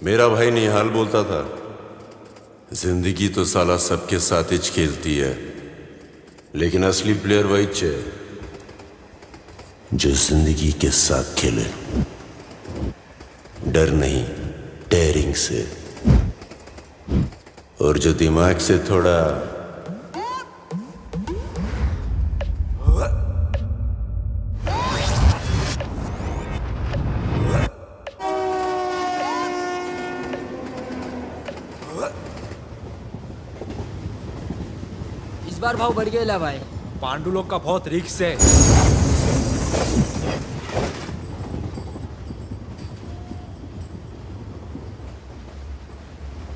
मेरा भाई निहाल बोलता था, जिंदगी तो साला सबके साथ ही खेलती है, लेकिन असली प्लेयर वही है जो जिंदगी के साथ खेले, डर नहीं, डेयरिंग से, और जो दिमाग से थोड़ा इस बार भाव बढ़ गया भाई। पांडु लोग का बहुत रिक्स है।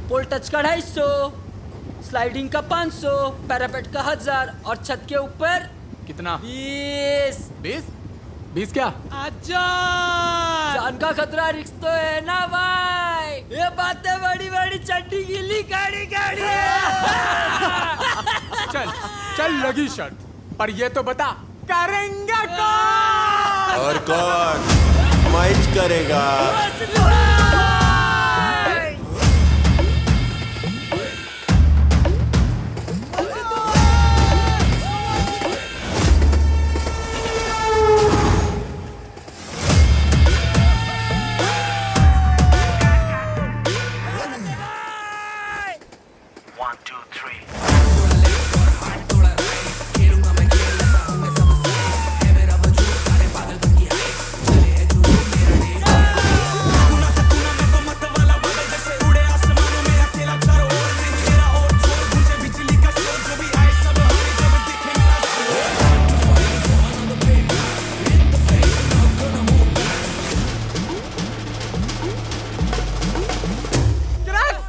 पोल टच का 250, स्लाइडिंग का 500, पैरापेट का 1000 और छत के ऊपर कितना? 20। 20 क्या? आजा जान का खतरा, रिक्स तो है ना भाई। ये बातें बड़ी बड़ी चड्डी गिली गाड़ी गाड़ी चल चल लगी शर्त, पर ये तो बता करेंगे कौन? और कौन माइच करेगा?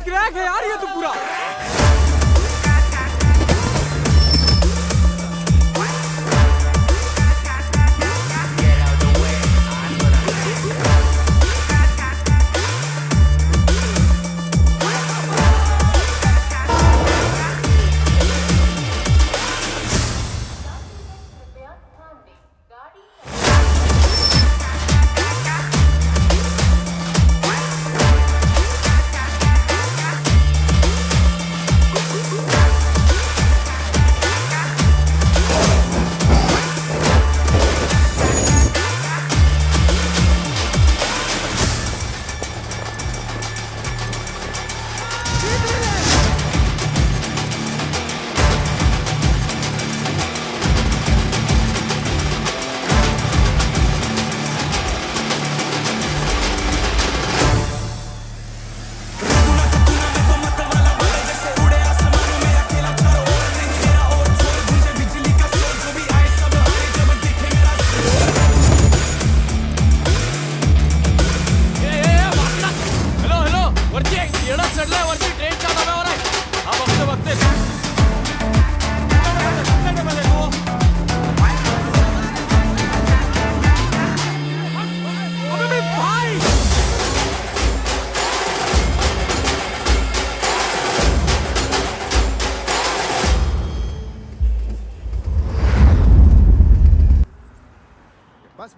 क्रैक है यार ये तो पूरा।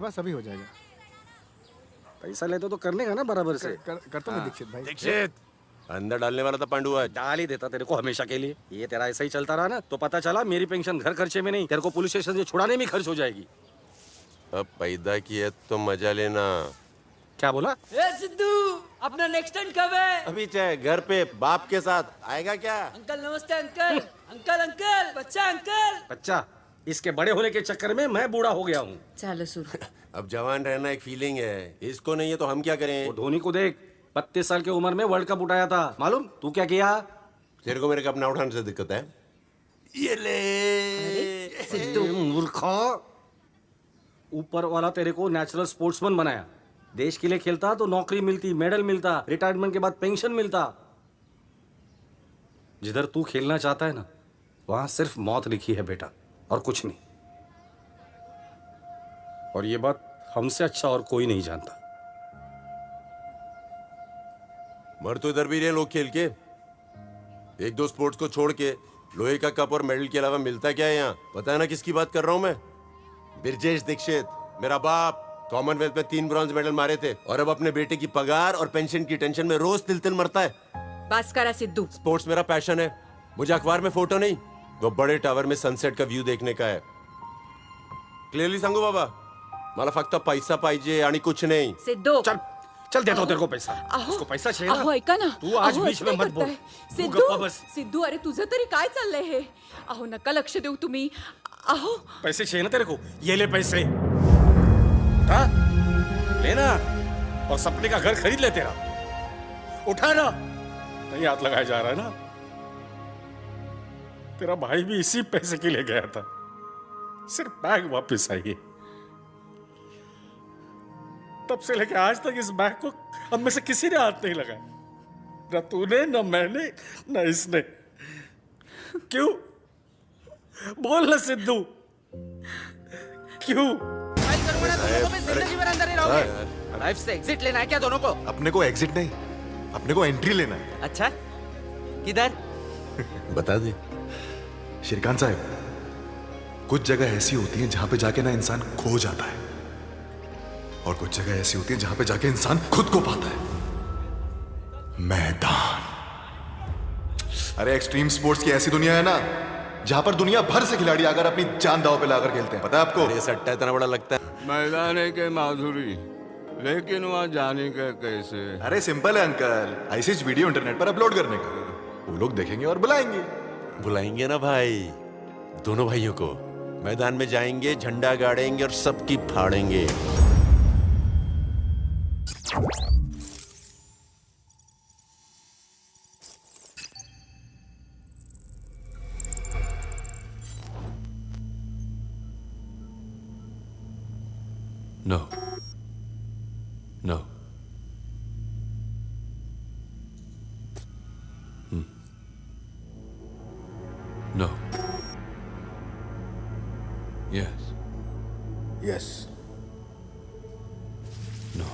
बस अभी हो जाएगा। पैसा लेते तो करने का ना बराबर से। करता हूँ दीक्षित भाई। दीक्षित अंदर डालने वाला था पांडु आज। डाल ही देता तेरे को हमेशा के लिए। ये तेरा ऐसा ही चलता रहा ना तो पता चला मेरी पेंशन घर खर्चे में नहीं, तेरे को पुलिस स्टेशन से छुड़ाने में खर्च हो जाएगी। अब पैदा किया तो मजा लेना। क्या बोला? ए सिद्धू, अपना नेक्स्ट टाइम कब है? अभी चाहे घर पे बाप के साथ आएगा क्या? अंकल नमस्ते अंकल। अंकल अंकल बच्चा अंकल। बच्चा, इसके बड़े होने के चक्कर में मैं बूढ़ा हो गया हूँ। चलो शुरू। अब जवान रहना एक फीलिंग है, इसको नहीं है तो हम क्या करें? वो धोनी को देख, 32 साल की उम्र में वर्ल्ड कप उठाया था, मालूम? तू क्या किया? तेरे को मेरे कप ना उठाने से दिक्कत है? ये ले सिद्धू मूर्खा, ऊपर वाला तेरे को नेचुरल स्पोर्ट्समैन बनाया। देश के लिए खेलता तो नौकरी मिलती, मेडल मिलता, रिटायरमेंट के बाद पेंशन मिलता। जिधर तू खेलना चाहता है ना, वहां सिर्फ मौत लिखी है बेटा, और कुछ नहीं। और ये बात हमसे अच्छा और कोई नहीं जानता। मर तो इधर भी रहे लोग खेल के। एक दो स्पोर्ट्स को छोड़ के लोहे का कप और मेडल के अलावा मिलता क्या है यहाँ? पता है ना किसकी बात कर रहा हूं मैं? ब्रिजेश दीक्षित, मेरा बाप। कॉमनवेल्थ में 3 ब्रॉन्ज मेडल मारे थे और अब अपने बेटे की पगार और पेंशन की टेंशन में रोज तिल तिल मरता है। बस करा सिद्धू। स्पोर्ट्स मेरा पैशन है। मुझे अखबार में फोटो नहीं, वो बड़े टावर में सनसेट का व्यू देखने का है। क्लियरली सांगू बाबा, मला फक्त पैसा पाहिजे आणि कुछ नहीं। सिद्धू चल चल देता हूँ तेरे को पैसा। अहो, उसको पैसा चाहिए अहो ना? ऐका ना, तू आज अहो, बीच असं में काय मत बोल। करताय? तू सिद्धू गप्पा बस। सिद्धू अरे तुझं तरी काय चाललंय हे? अहो नका लक्ष देऊ तुम्ही। अहो पैसे चाहिए ना तेरे को? ये ले पैसे। हाँ? लेना और सपने का घर खरीद ले तेरा। उठा ना, नहीं हाथ लगाया जा रहा है ना? तेरा भाई भी इसी पैसे के लिए गया था, सिर्फ बैग वापस आई है। तब से लेकर आज तक इस बैग को हम में से किसी ने हाथ नहीं लगाया, न तूने, न मैंने, न इसने। क्यों? बोल ना सिद्धू, क्यों? जिंदगी भर अंदर ही रहोगे। लाइफ से एग्जिट लेना है क्या दोनों को? अपने को एग्जिट नहीं, अपने को एंट्री लेना है। अच्छा किधर? बता दे। श्रीकांत साहब, कुछ जगह ऐसी होती हैं जहां पे जाके ना इंसान खो जाता है, और कुछ जगह ऐसी होती है जहां पे जाके इंसान खुद को पाता है। मैदान। अरे एक्सट्रीम स्पोर्ट्स की ऐसी दुनिया है ना जहां पर दुनिया भर से खिलाड़ी आकर अपनी जान दांव पे लाकर खेलते हैं। पता है आपको? ये सट्टा इतना बड़ा लगता है। मैदान है के माधुरी, लेकिन वहां जाने का कैसे? अरे सिंपल है अंकल, ऐसी वीडियो इंटरनेट पर अपलोड करने का। वो लोग देखेंगे और बुलाएंगे। बुलाएंगे ना भाई, दोनों भाइयों को। मैदान में जाएंगे, झंडा गाड़ेंगे और सबकी फाड़ेंगे। No. No. No. Yes. Yes. No.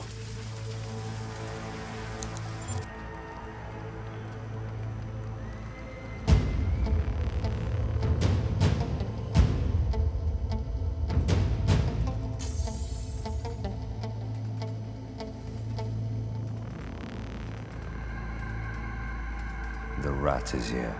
The rat is here.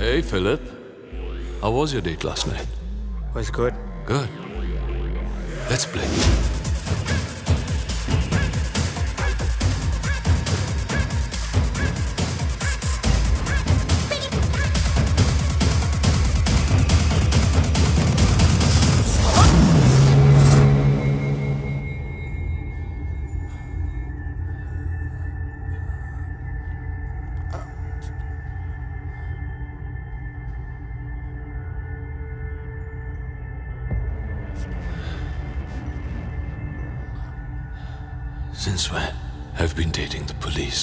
Hey, Philip. How was your date last night? Was good. Good. Let's play. Since when have you been dating the police?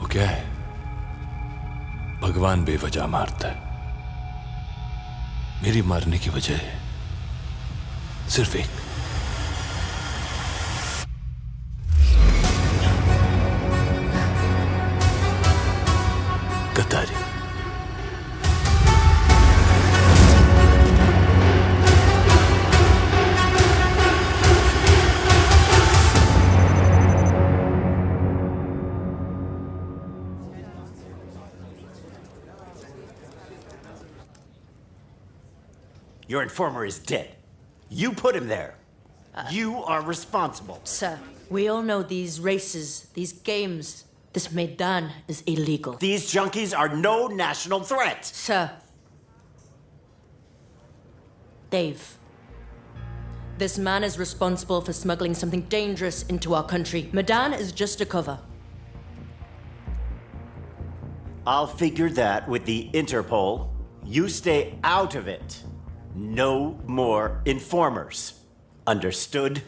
वो क्या है? भगवान बेवजह मारता है। मेरी मारने की वजह है सिर्फ एक। गद्दारी। Your informer is dead. You put him there. You are responsible. Sir, we all know these races, these games, this Maidan is illegal. These junkies are no national threat. Sir. Dave. This man is responsible for smuggling something dangerous into our country. Maidan is just a cover. I'll figure that with the Interpol. You stay out of it. No more informers. Understood?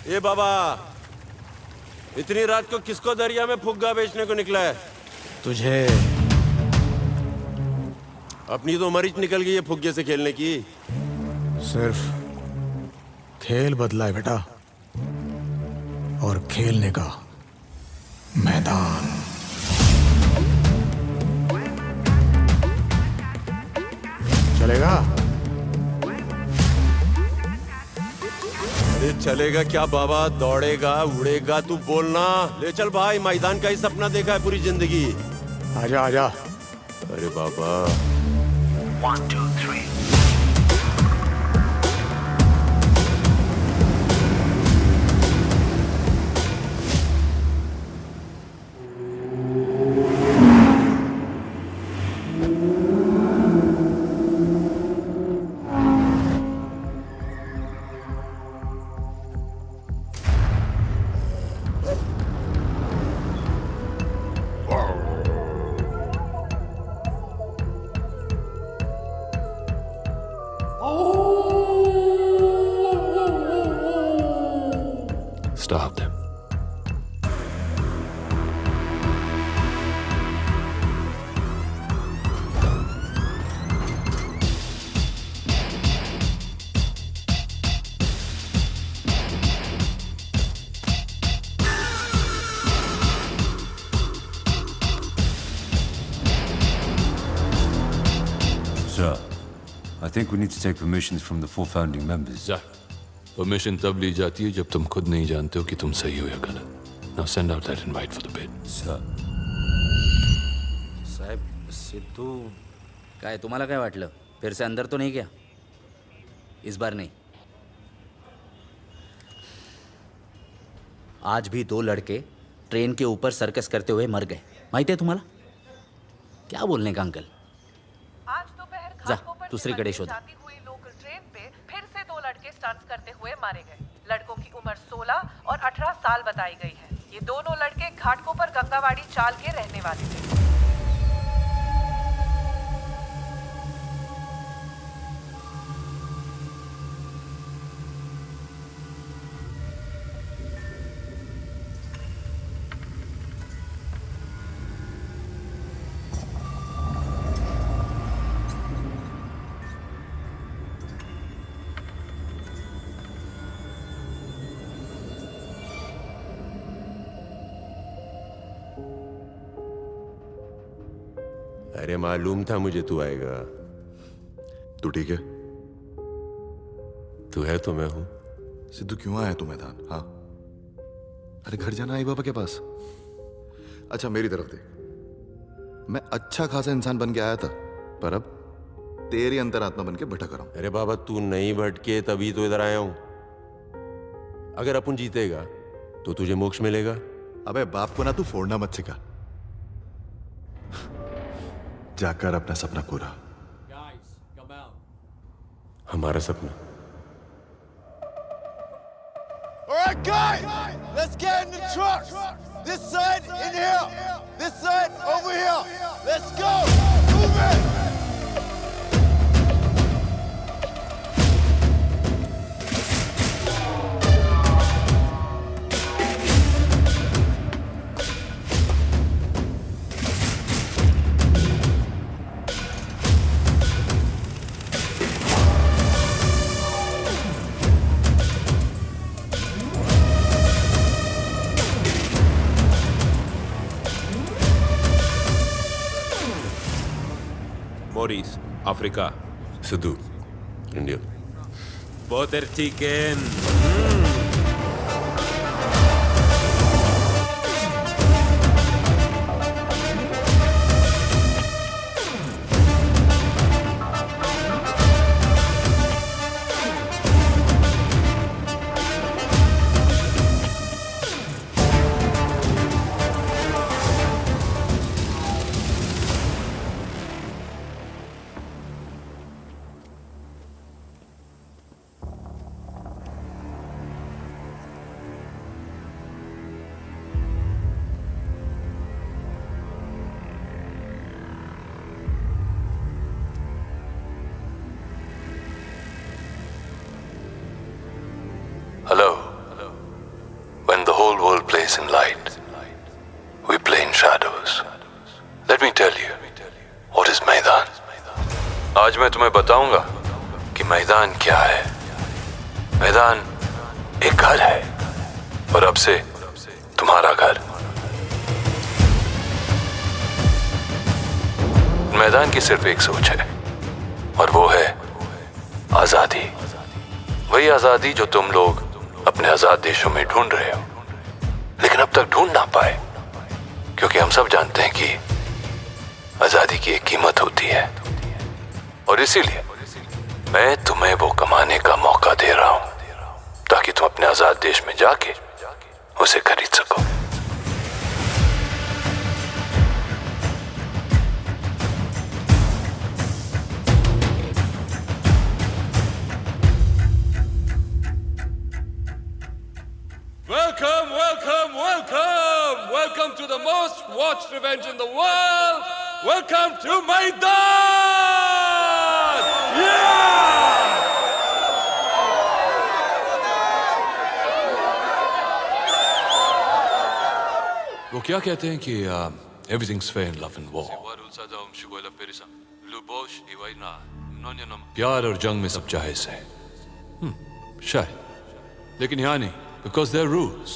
ये बाबा, इतनी रात को किसको दरिया में फुग्गा बेचने को निकला है? तुझे अपनी तो उम्र ही निकल गई है फुग्गे से खेलने की। सिर्फ खेल बदला है बेटा, और खेलने का मैदान। चलेगा? अरे चलेगा क्या बाबा, दौड़ेगा उड़ेगा, तू बोलना। ले चल भाई, मैदान का ही सपना देखा है पूरी जिंदगी। आजा आजा। अरे बाबा 1, 2, 3. Stop them. Sir, I think we need to take permissions from the 4 founding members. जा, परमिशन तब ली जाती है जब तुम खुद नहीं जानते हो कि तुम सही हो या गलत। Now send out that invite for the bid. Sir. साहेब, सिद्धू काय तुम्हाला काय वाटलं? फिर से अंदर तो नहीं गया? इस बार नहीं। आज भी 2 लड़के ट्रेन के ऊपर सर्कस करते हुए मर गए। माहिती आहे तुम्हाला? क्या बोलने का अंकल? जा, दुसरीकडे शोधा। लोकल ट्रेन पे फिर से 2 लड़के स्टंट्स करते हुए मारे गए। लड़कों की उम्र 16 और 18 साल बताई गई है। ये दोनों लड़के घाटकोपर गंगावाड़ी चाल के रहने वाले थे। अरे मालूम था मुझे तू आएगा। तू ठीक है? तू है तो मैं हूं। सिद्धू क्यों आया तू मैदान? हाँ, अरे घर जाना आई बाबा के पास। अच्छा मेरी तरफ देख, मैं अच्छा खासा इंसान बन के आया था, पर अब तेरी अंतरात्मा बन के भटक रहा हूं। अरे बाबा तू नहीं भटके तभी तो इधर आया हूं। अगर अपन जीतेगा तो तुझे मोक्ष मिलेगा। अबे बाप को ना तू फोड़ना मत सिखा, जाकर अपना सपना पूरा। हमारा सपना। All right, guys, let's get in the trucks. This side in here, this side over here. Let's go. Move it. Maurice, Afrika. Sidhu, India. Puerto Rican. Hello. When the whole world plays in light, we play in shadows. Let me tell you, what is मैदान? आज मैं तुम्हें बताऊंगा कि मैदान क्या है. मैदान एक घर है, और अब से तुम्हारा घर. मैदान की सिर्फ एक सोच है, और वो है आजादी. वही आजादी जो तुम लोग अपने आजाद देशों में ढूंढ रहे हो, लेकिन अब तक ढूंढ ना पाए, क्योंकि हम सब जानते हैं कि आजादी की एक कीमत होती है. और इसीलिए मैं तुम्हें वो कमाने का मौका दे रहा हूं, ताकि तुम अपने आजाद देश में जाके उसे खरीद सको. Welcome, welcome, welcome! Welcome to the most watched event in the world! Welcome to Maidan! Yeah! वो क्या कहते हैं कि everything's fair in love and war. प्यार और जंग में सब जायज है. शायद, लेकिन यहाँ नहीं. Because there are rules.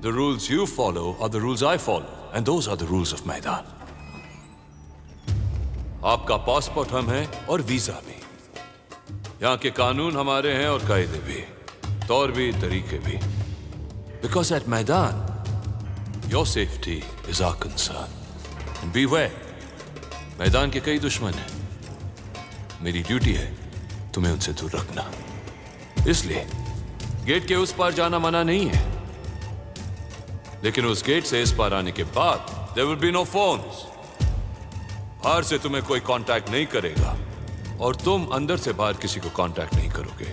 The rules you follow are the rules I follow, and those are the rules of मैदान. आपका पासपोर्ट हम हैं और वीजा भी. यहाँ के कानून हमारे हैं और कायदे भी, तौर भी, तरीके भी. Because at मैदान, your safety is our concern. And beware, मैदान के कई दुश्मन हैं. मेरी ड्यूटी है तुम्हें उनसे दूर रखना. इसलिए गेट के उस पार जाना मना नहीं है, लेकिन उस गेट से इस पार आने के बाद there will be no phones. बाहर से तुम्हें कोई कांटेक्ट नहीं करेगा, और तुम अंदर से बाहर किसी को कांटेक्ट नहीं करोगे.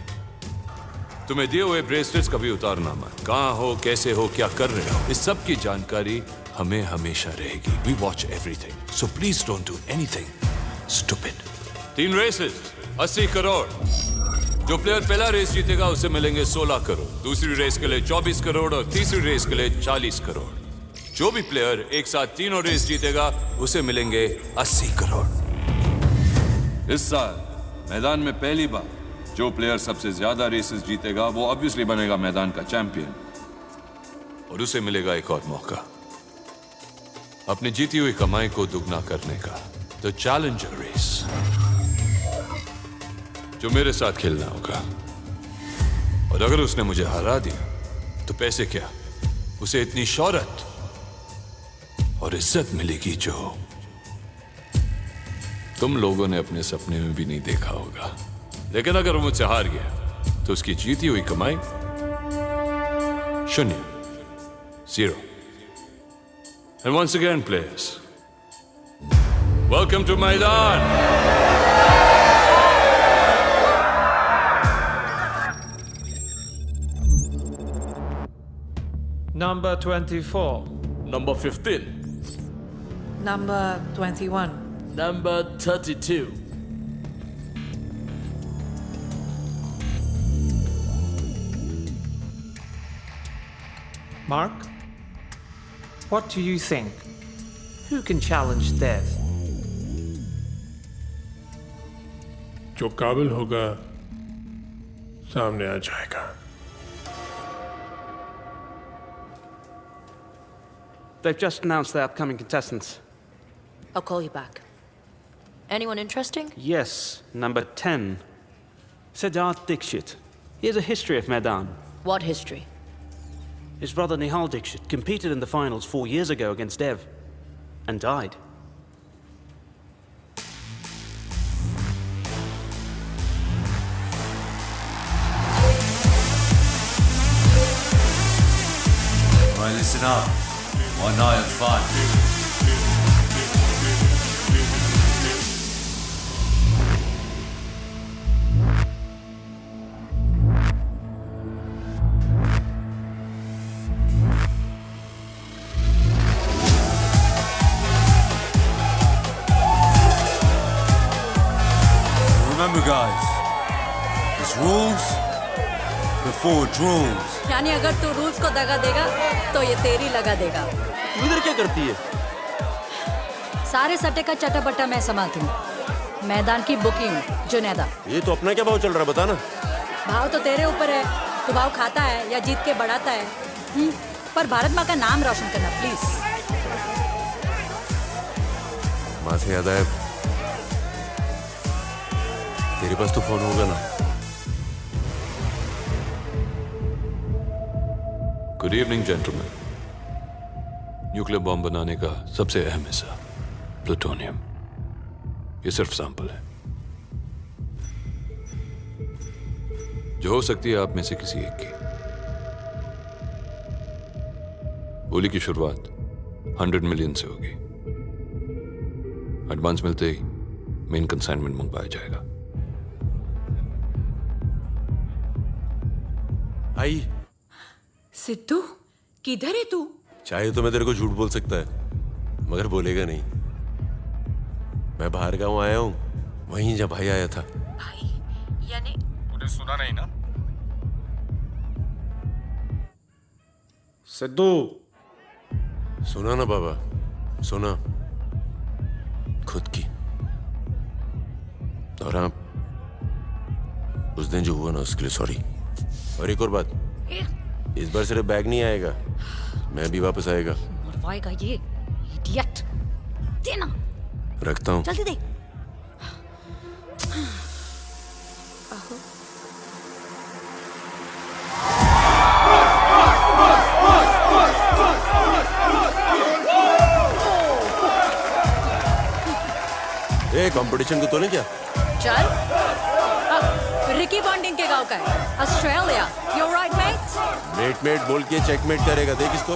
तुम्हें दिए हुए ब्रेसलेट्स कभी उतारना मत. कहां हो, कैसे हो, क्या कर रहे हो, इस सब की जानकारी हमें हमेशा रहेगी. We watch everything, so please don't do anything stupid. 3 races, 80 crore. जो प्लेयर पहला रेस जीतेगा उसे मिलेंगे 16 करोड़, दूसरी रेस के लिए 24 करोड़ और तीसरी रेस के लिए 40 करोड़. जो भी प्लेयर एक साथ तीनों रेस जीतेगा उसे मिलेंगे 80 करोड़. इस साल मैदान में पहली बार जो प्लेयर सबसे ज्यादा रेसेस जीतेगा वो ऑब्वियसली बनेगा मैदान का चैंपियन, और उसे मिलेगा एक और मौका अपनी जीती हुई कमाई को दुगना करने का. द चैलेंजर रेस, जो मेरे साथ खेलना होगा. और अगर उसने मुझे हरा दिया तो पैसे क्या, उसे इतनी शोहरत और इज्जत मिलेगी जो तुम लोगों ने अपने सपने में भी नहीं देखा होगा. लेकिन अगर वो मुझसे हार गया तो उसकी जीती हुई कमाई 0, 0. And once again, players, welcome to Maidan. Number 24. Number 15. Number 21. Number 32. Mark, what do you think? Who can challenge death? जो काबिल होगा सामने आ जाएगा. They've just announced their upcoming contestants. I'll call you back. Anyone interesting? Yes, number 10. Siddharth Dixit. He has a history of Maidan. What history? His brother Nihal Dixit competed in the finals 4 years ago against Dev and died. Right, listen up. One night of fun. Remember, guys, it's rules before drools. यानी अगर तू rules को दगा देगा तो ये तेरी लगा देगा। तू इधर क्या करती है? सारे सट्टे का चटापटा मैं संभालती हूँ। मैदान की बुकी हूँ जुनैदा। ये तो अपना क्या भाव चल रहा है, बता ना। भाव तो तेरे ऊपर है, तू भाव खाता है या जीत के बढ़ाता है। पर भारत माँ का नाम रोशन करना प्लीज। माँ से याद आया, तेरे पास तो फोन होगा ना? Good evening gentleman. Nuclear bomb बनाने का सबसे अहम हिस्सा प्लूटोनियम, ये सिर्फ सैंपल है जो हो सकती है आप में से किसी एक की। गोली की शुरुआत 100 मिलियन से होगी। एडवांस मिलते ही मेन कंसाइनमेंट मंगवाया जाएगा। आई सिद्धू, किधर है तू? चाहे तो मैं तेरे को झूठ बोल सकता है, मगर बोलेगा नहीं। मैं बाहर गांव आया हूँ, वहीं जब भाई आया था। भाई यानी तूने सुना नहीं ना? सिद्धू, सुना ना बाबा, सुना खुद की। और हाँ, उस दिन जो हुआ ना उसके लिए सॉरी। और एक और बात, इस बार सिर्फ बैग नहीं आएगा, मैं भी वापस आएगा। मरवाएगा ये इडियट। देना। रखता हूँ। जल्दी दे। ए, कंपटीशन को तो नहीं क्या? चल। रिकी बॉन्डिंग के गांव का है, Australia. You right mate? Mate बोल के चेकमेट करेगा, देख इसको।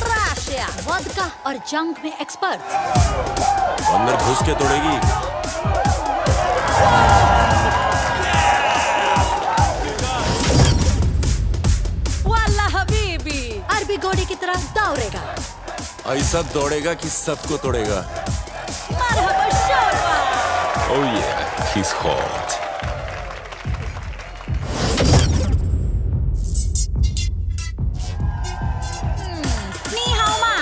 रशिया वोडका और जंग में एक्सपर्ट। अंदर घुस के तोड़ेगी। अरबी घोड़े की तरह दौड़ेगा। ऐसा दौड़ेगा कि सबको तोड़ेगा। मरहबा शोरबा। Oh yeah, he's hot. नी हाओ मा,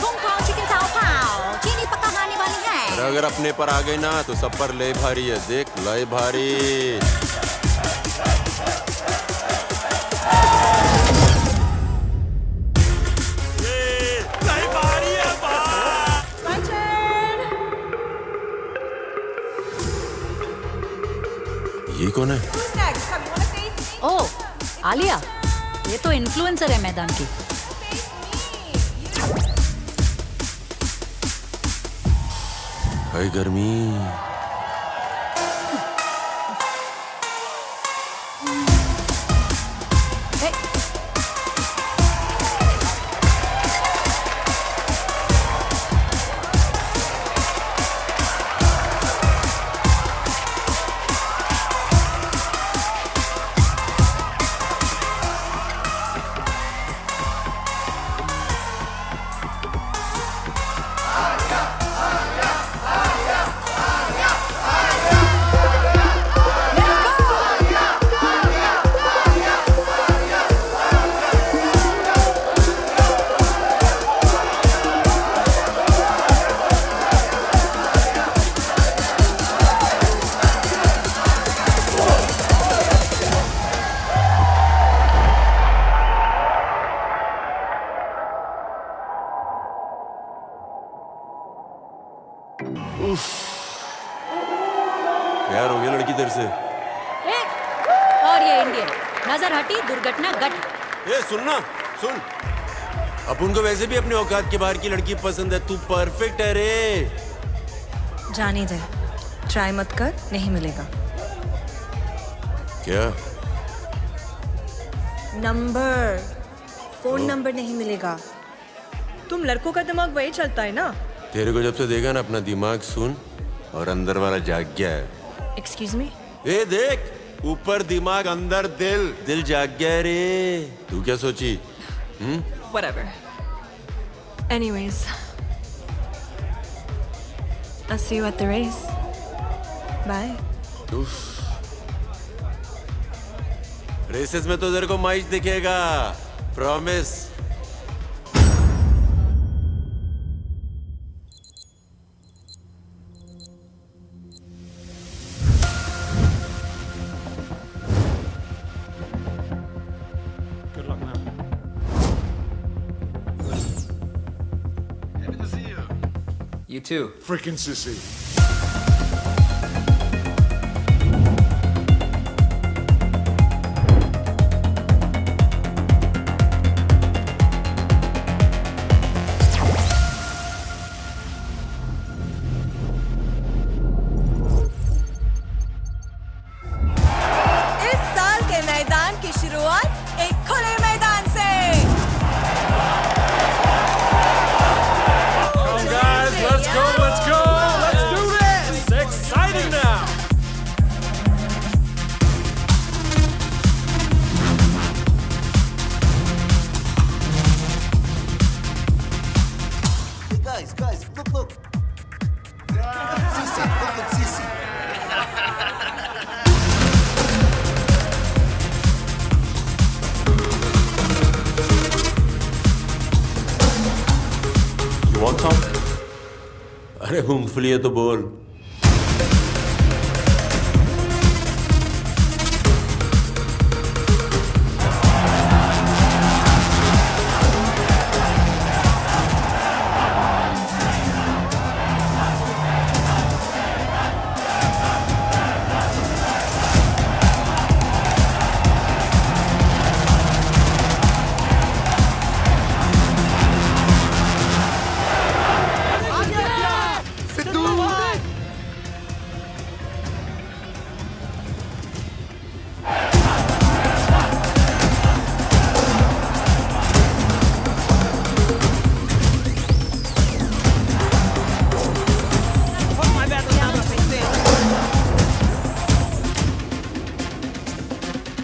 कुंग पाओ चिकन चाओ पाओ, चीनी पक्का खाने वाली है। अगर अपने पर आ गई ना तो सब पर ले भारी है, देख ले भारी। ये कौन है? ओह, आलिया। ये तो इन्फ्लुएंसर है मैदान की। हाय गर्मी। देर से। ए, और ये इंडियन नजर हटी दुर्घटना घट। ए सुनना सुन, अपन को वैसे भी अपने औकात के बाहर की लड़की पसंद है, तू परफेक्ट है रे। जाने दे, ट्राई मत कर, नहीं मिलेगा। क्या नंबर, फोन नंबर नहीं मिलेगा। तुम लड़कों का दिमाग वही चलता है ना। तेरे को जब से देखा ना, अपना दिमाग सुन, और अंदर वाला जाग गया है। Excuse me. ए देख, ऊपर दिमाग अंदर दिल, दिल जाग गया रे। तू क्या सोची? Whatever. Anyways, I'll see you at the race. Bye. Races में तो तेरे को माइच दिखेगा, promise. Good luck, man. You too. Freaking sissy. इस साल के मैदान की शुरुआत एक खुले मैदान से। Come guys, let's go, let's go, let's do this! It's exciting now! Hey guys, look. Sissy, look at Sissy. You want some? अरे मूंगफली है तो बोल।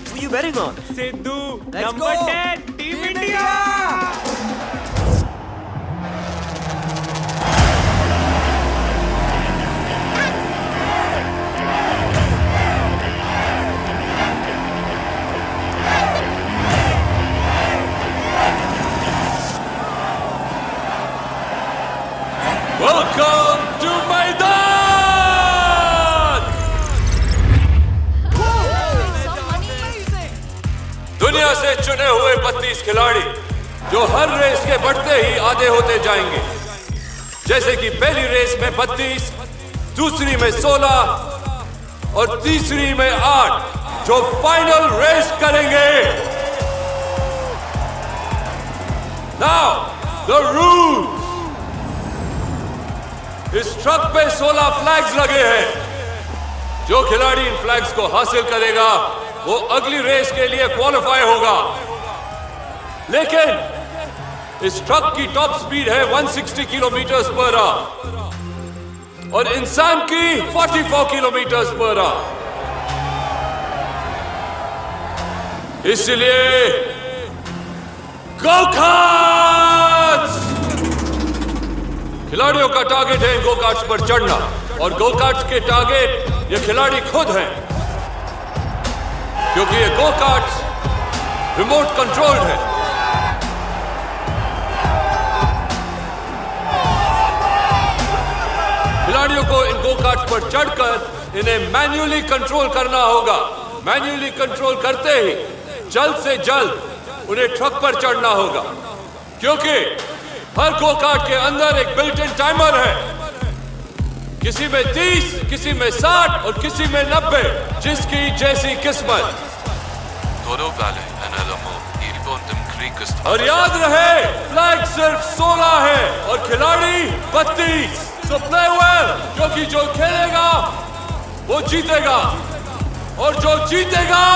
Who are you betting on? Sidhu, Let's number go. 10, Team India! Welcome to मैदान! दुनिया से चुने हुए 32 खिलाड़ी जो हर रेस के बढ़ते ही आधे होते जाएंगे। जैसे कि पहली रेस में 32, दूसरी में 16 और तीसरी में 8 जो फाइनल रेस करेंगे। Now, the rules. इस ट्रक पे 16 फ्लैग्स लगे हैं। जो खिलाड़ी इन फ्लैग्स को हासिल करेगा वो अगली रेस के लिए क्वालिफाई होगा। लेकिन इस ट्रक की टॉप स्पीड है 160 किलोमीटर पर आवर और इंसान की 44 किलोमीटर पर आवर। इसलिए गो कार्ट्स! खिलाड़ियों का टारगेट है गो कार्ट्स पर चढ़ना और गो कार्ट्स के टारगेट ये खिलाड़ी खुद हैं, क्योंकि ये गो कार्ट्स रिमोट कंट्रोल्ड है। खिलाड़ियों को इन गो कार्ट्स पर चढ़कर इन्हें मैन्युअली कंट्रोल करना होगा। मैन्युअली कंट्रोल करते ही जल्द से जल्द उन्हें ट्रक पर चढ़ना होगा, क्योंकि हर गो कार्ट के अंदर एक बिल्ट इन टाइमर है। किसी में 30, किसी में 60 और किसी में 90, जिसकी जैसी किस्मत। और याद रहे, फ्लैग सिर्फ 16 है और खिलाड़ी 32। सो प्ले वेल, क्योंकि जो खेलेगा वो जीतेगा और जो जीतेगा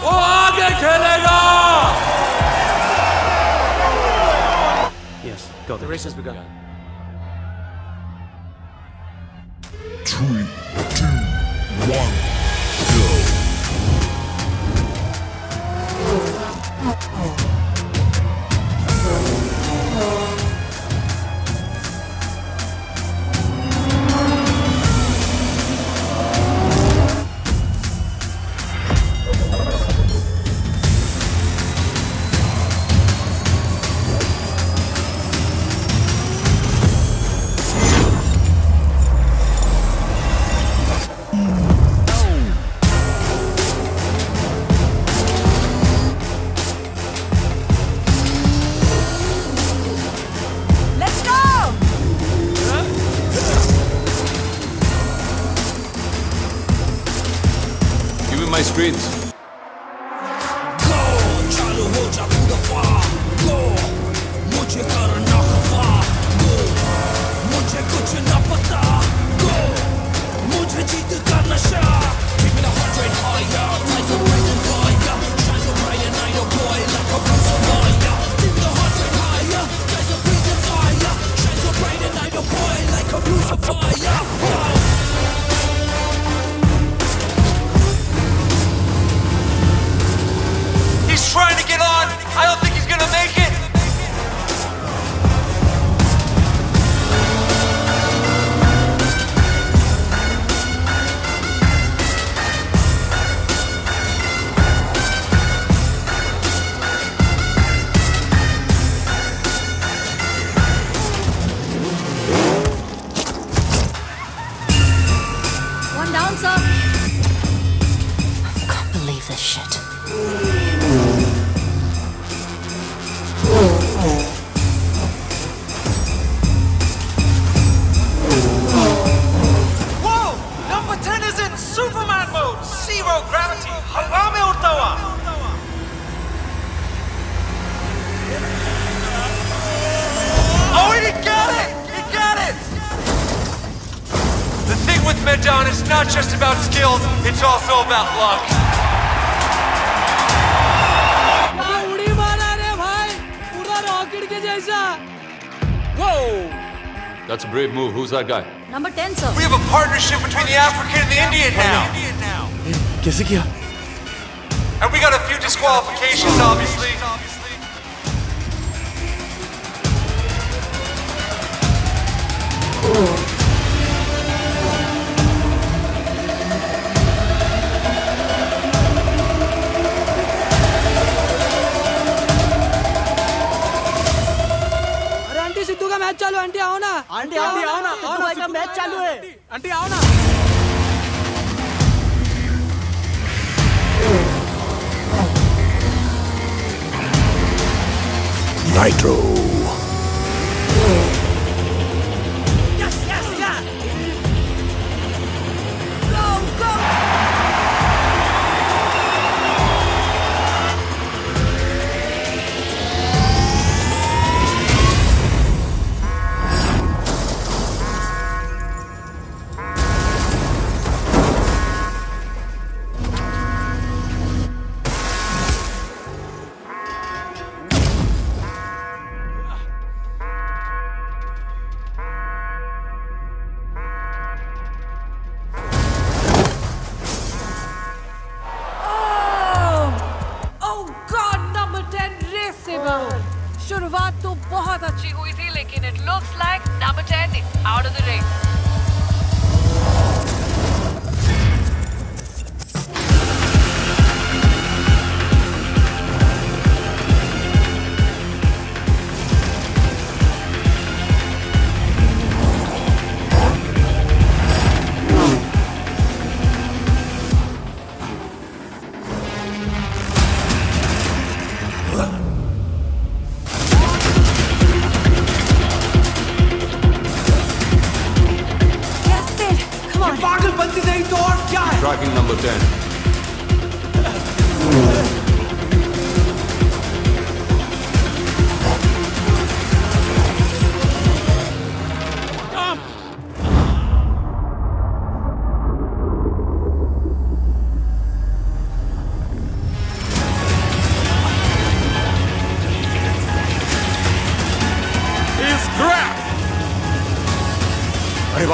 वो आगे खेलेगा। Yes, got it. The race has begun. 3, 2, 1, go. My screens. He's trying to get on. I don't think he's gonna make it. One down, sir. I can't believe this shit. Whoa! Number 10 is in Superman mode. Zero gravity. हवा में उड़ता हुआ. Oh, he got it! He got it! The thing with Medan is not just about skills, it's also about luck. उड़ी मारा रे भाई, पूरा rocket के जैसा। Whoa! That's a brave move. Who's that guy? Number 10, sir. We have a partnership between the African and the Indian now. कैसे किया? And we got a few disqualifications, obviously. अरे आंटी सिद्धू का मैच चालू है, aunty आओ ना। Aunty आओ ना, सिद्धू भाई का मैच चालू है। आंटी आओ ना। Nitro. Yes, yes, yes! Go, go! शुरुआत तो बहुत अच्छी हुई थी, लेकिन it looks like number 10 is out of the ring.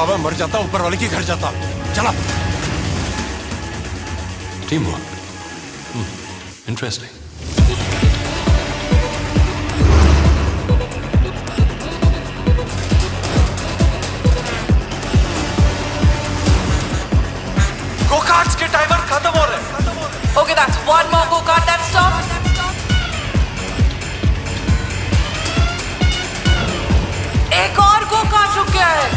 बाबा मर जाता, ऊपर वाले के घर जाता। चला। Team work, interesting. Go-karts के टाइमर खत्म हो रहे हैं। Okay, that's one more go-kart that stopped. एक और go-kart रुक गया है।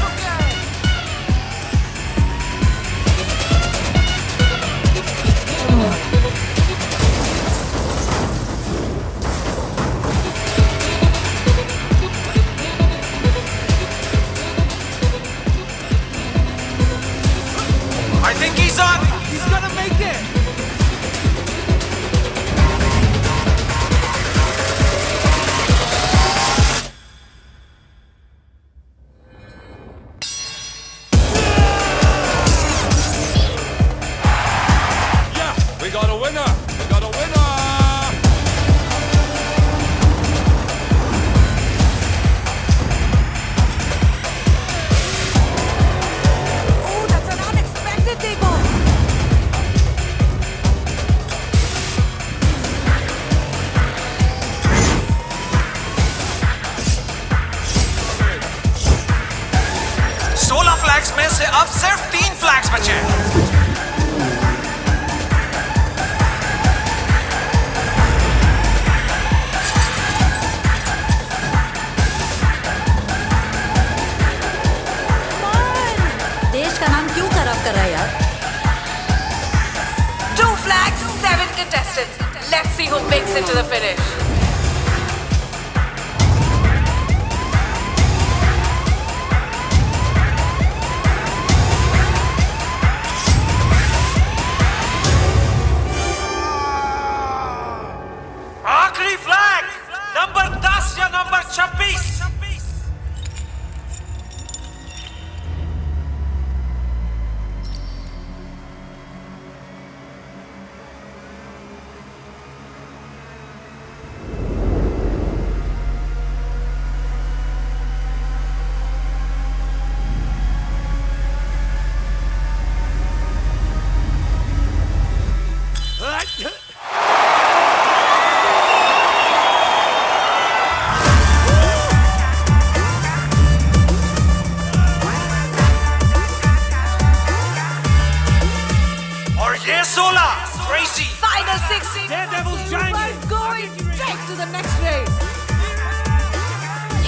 I think he's on. He's gonna make it. We got a winner! We got a winner! Oh, that's an unexpected debut. सोलह फ्लैग्स में से अब सिर्फ 3 फ्लैग्स बचे हैं। देश का नाम क्यों खराब कर रहा है यार? 2 flags, 7 contestants. Let's see who makes it to the finish. आखिरी फ्लैग नंबर 10 या नंबर 26। और ये 16 crazy Final 16. Daredevils जाएंगे। We're going straight to the next race.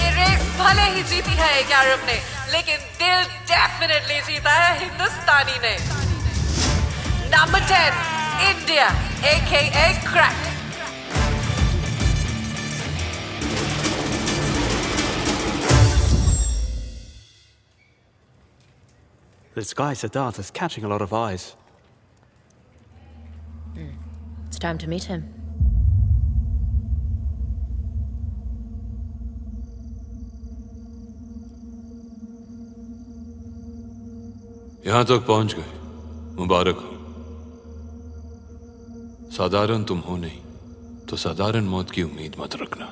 ये रेस भले ही जीती है एक अरब ने, लेकिन दिल डेफिनेटली जीता है हिंदुस्तानी ने। Number 10, India, aka Crack. This guy Siddharth is catching a lot of eyes. It's time to meet him. यहां तक पहुंच गए, मुबारक हो। साधारण तुम हो नहीं तो साधारण मौत की उम्मीद मत रखना।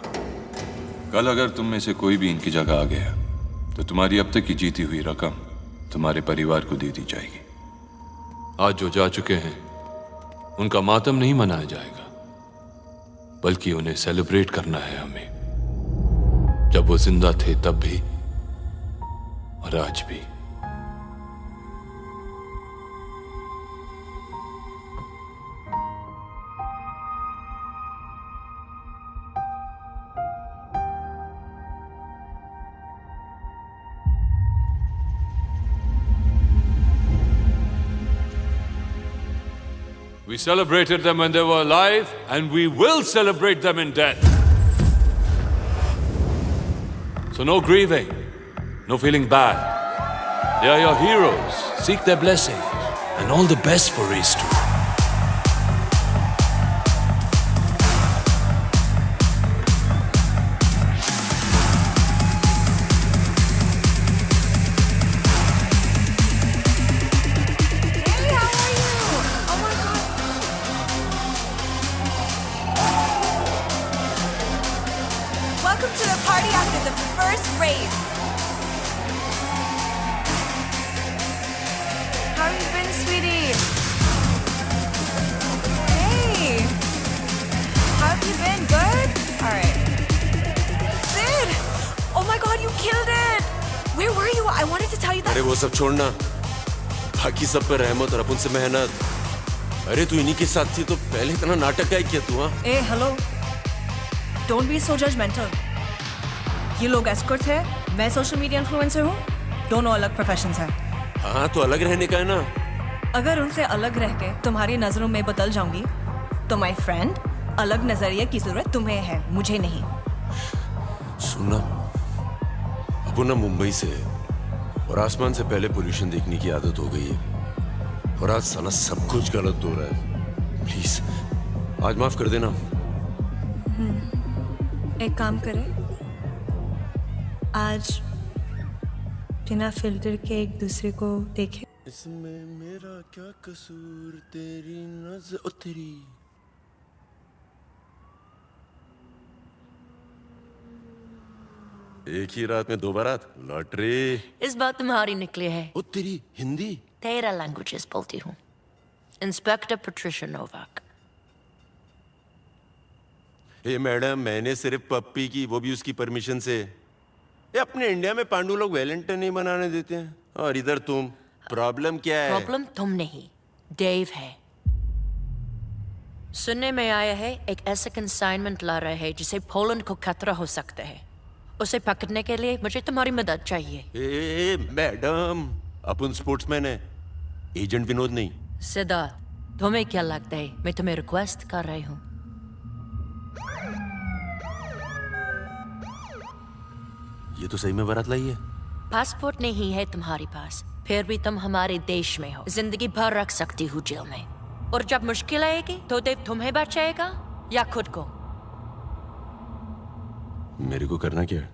कल अगर तुम में से कोई भी इनकी जगह आ गया तो तुम्हारी अब तक की जीती हुई रकम तुम्हारे परिवार को दे दी जाएगी। आज जो जा चुके हैं उनका मातम नहीं मनाया जाएगा, बल्कि उन्हें सेलिब्रेट करना है हमें। जब वो जिंदा थे तब भी और आज भी। We celebrated them when they were alive, and we will celebrate them in death. So no grieving, no feeling bad. They are your heroes. Seek their blessing, and all the best for race 2. Welcome to the party after the first race. अरे वो सब छोड़ना, बाकी सब पे रहमत और अपन से मेहनत। अरे तू इन्हीं के साथ थी तो पहले इतना नाटक का ही किया तू? हाँ ए hello, don't be so judgmental. ये लोग एस्कॉर्ट्स है, मैं सोशल मीडिया इन्फ्लुएंसर हूँ, दोनों अलग प्रोफेशंस हैं। हाँ तो अलग रहने का है ना। अगर उनसे अलग रह के तुम्हारी नजरों में बदल जाऊंगी तो माय फ्रेंड, अलग नजरिए की जरूरत तुम्हें है, मुझे नहीं। सुनना, अब ना मुंबई से और आसमान से पहले पोल्यूशन देखने की आदत हो गई है और आज साला सब कुछ गलत हो रहा है। प्लीज आज माफ कर देना। एक काम करें, आज बिना फिल्टर के एक दूसरे को देखें। इसमें मेरा क्या कसूर, तेरी नजर उतरी। एक ही रात में 2 बारात, लॉटरी। इस बार तुम्हारी निकली है। ओ तेरी हिंदी। तेरा लैंग्वेजेस बोलती हूँ। Inspector Patricia Novak. Hey madam, मैंने सिर्फ पप्पी की, वो भी उसकी परमिशन से। ये अपने इंडिया में पांडु लोग वैलेंटाइन नहीं मनाने देते हैं और इधर तुम। प्रॉब्लम क्या है? प्रॉब्लम तुम नहीं, डेव है। सुनने में आया है एक ऐसा कंसाइनमेंट ला रहे हैं जिसे पोलैंड को खतरा हो सकता है। उसे पकड़ने के लिए मुझे तुम्हारी मदद चाहिए। ए मैडम, अपन स्पोर्ट्समैन है, एजेंट विनोद नहीं। सिद्धार्थ, तुम्हें क्या लगता है मैं तुम्हें रिक्वेस्ट कर रही हूँ? ये तो सही में बारात लाई है। पासपोर्ट नहीं है तुम्हारे पास, फिर भी तुम हमारे देश में हो। जिंदगी भर रख सकती हूँ जेल में, और जब मुश्किल आएगी तो देव तुम्हें बचाएगा या खुद को? मेरे को करना क्या है?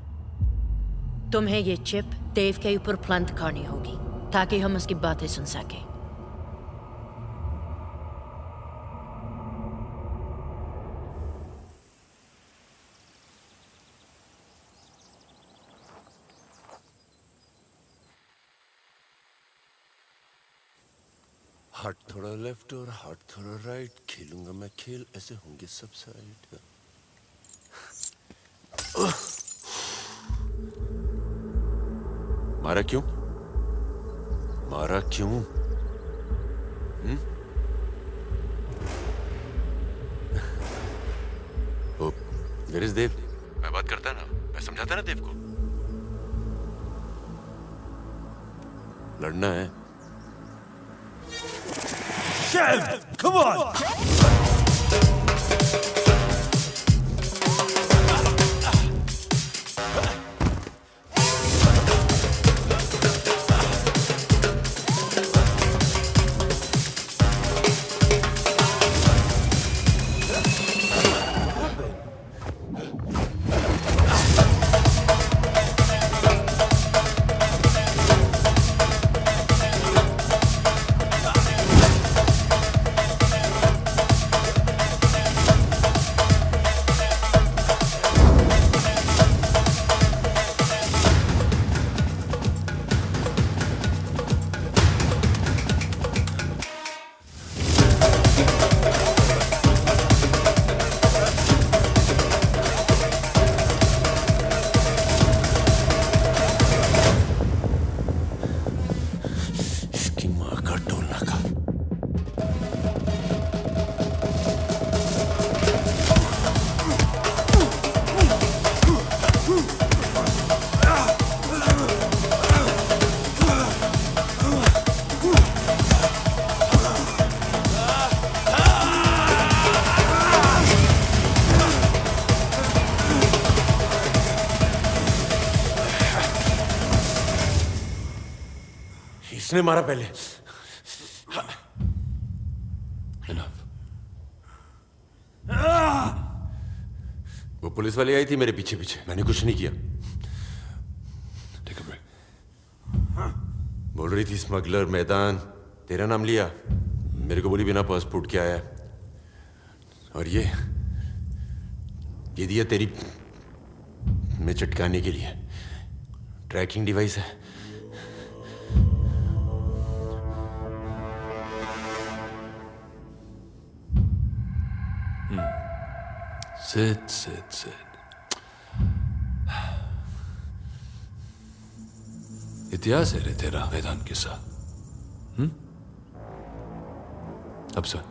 तुम्हें ये चिप देव के ऊपर प्लांट करनी होगी ताकि हम उसकी बातें सुन सके। हाथ थोड़ा लेफ्ट और हाथ थोड़ा राइट, खेलूंगा मैं खेल, ऐसे होंगे सब साइड। मारा क्यों? मारा क्यों? ओ, वेयर इज देव? मैं बात करता ना, मैं समझाता ना देव को। लड़ना है। Shev, come on! इसने मारा पहले। वो पुलिस वाली आई थी मेरे पीछे पीछे, मैंने कुछ नहीं किया। Take a break. बोल रही थी स्मगलर मैदान, तेरा नाम लिया, मेरे को बोली बिना पासपोर्ट के आया, और ये दिया तेरी में चटकाने के लिए। ट्रैकिंग डिवाइस है। Sit. इतिहास है रे तेरा मैदान के साथ। अब सुन।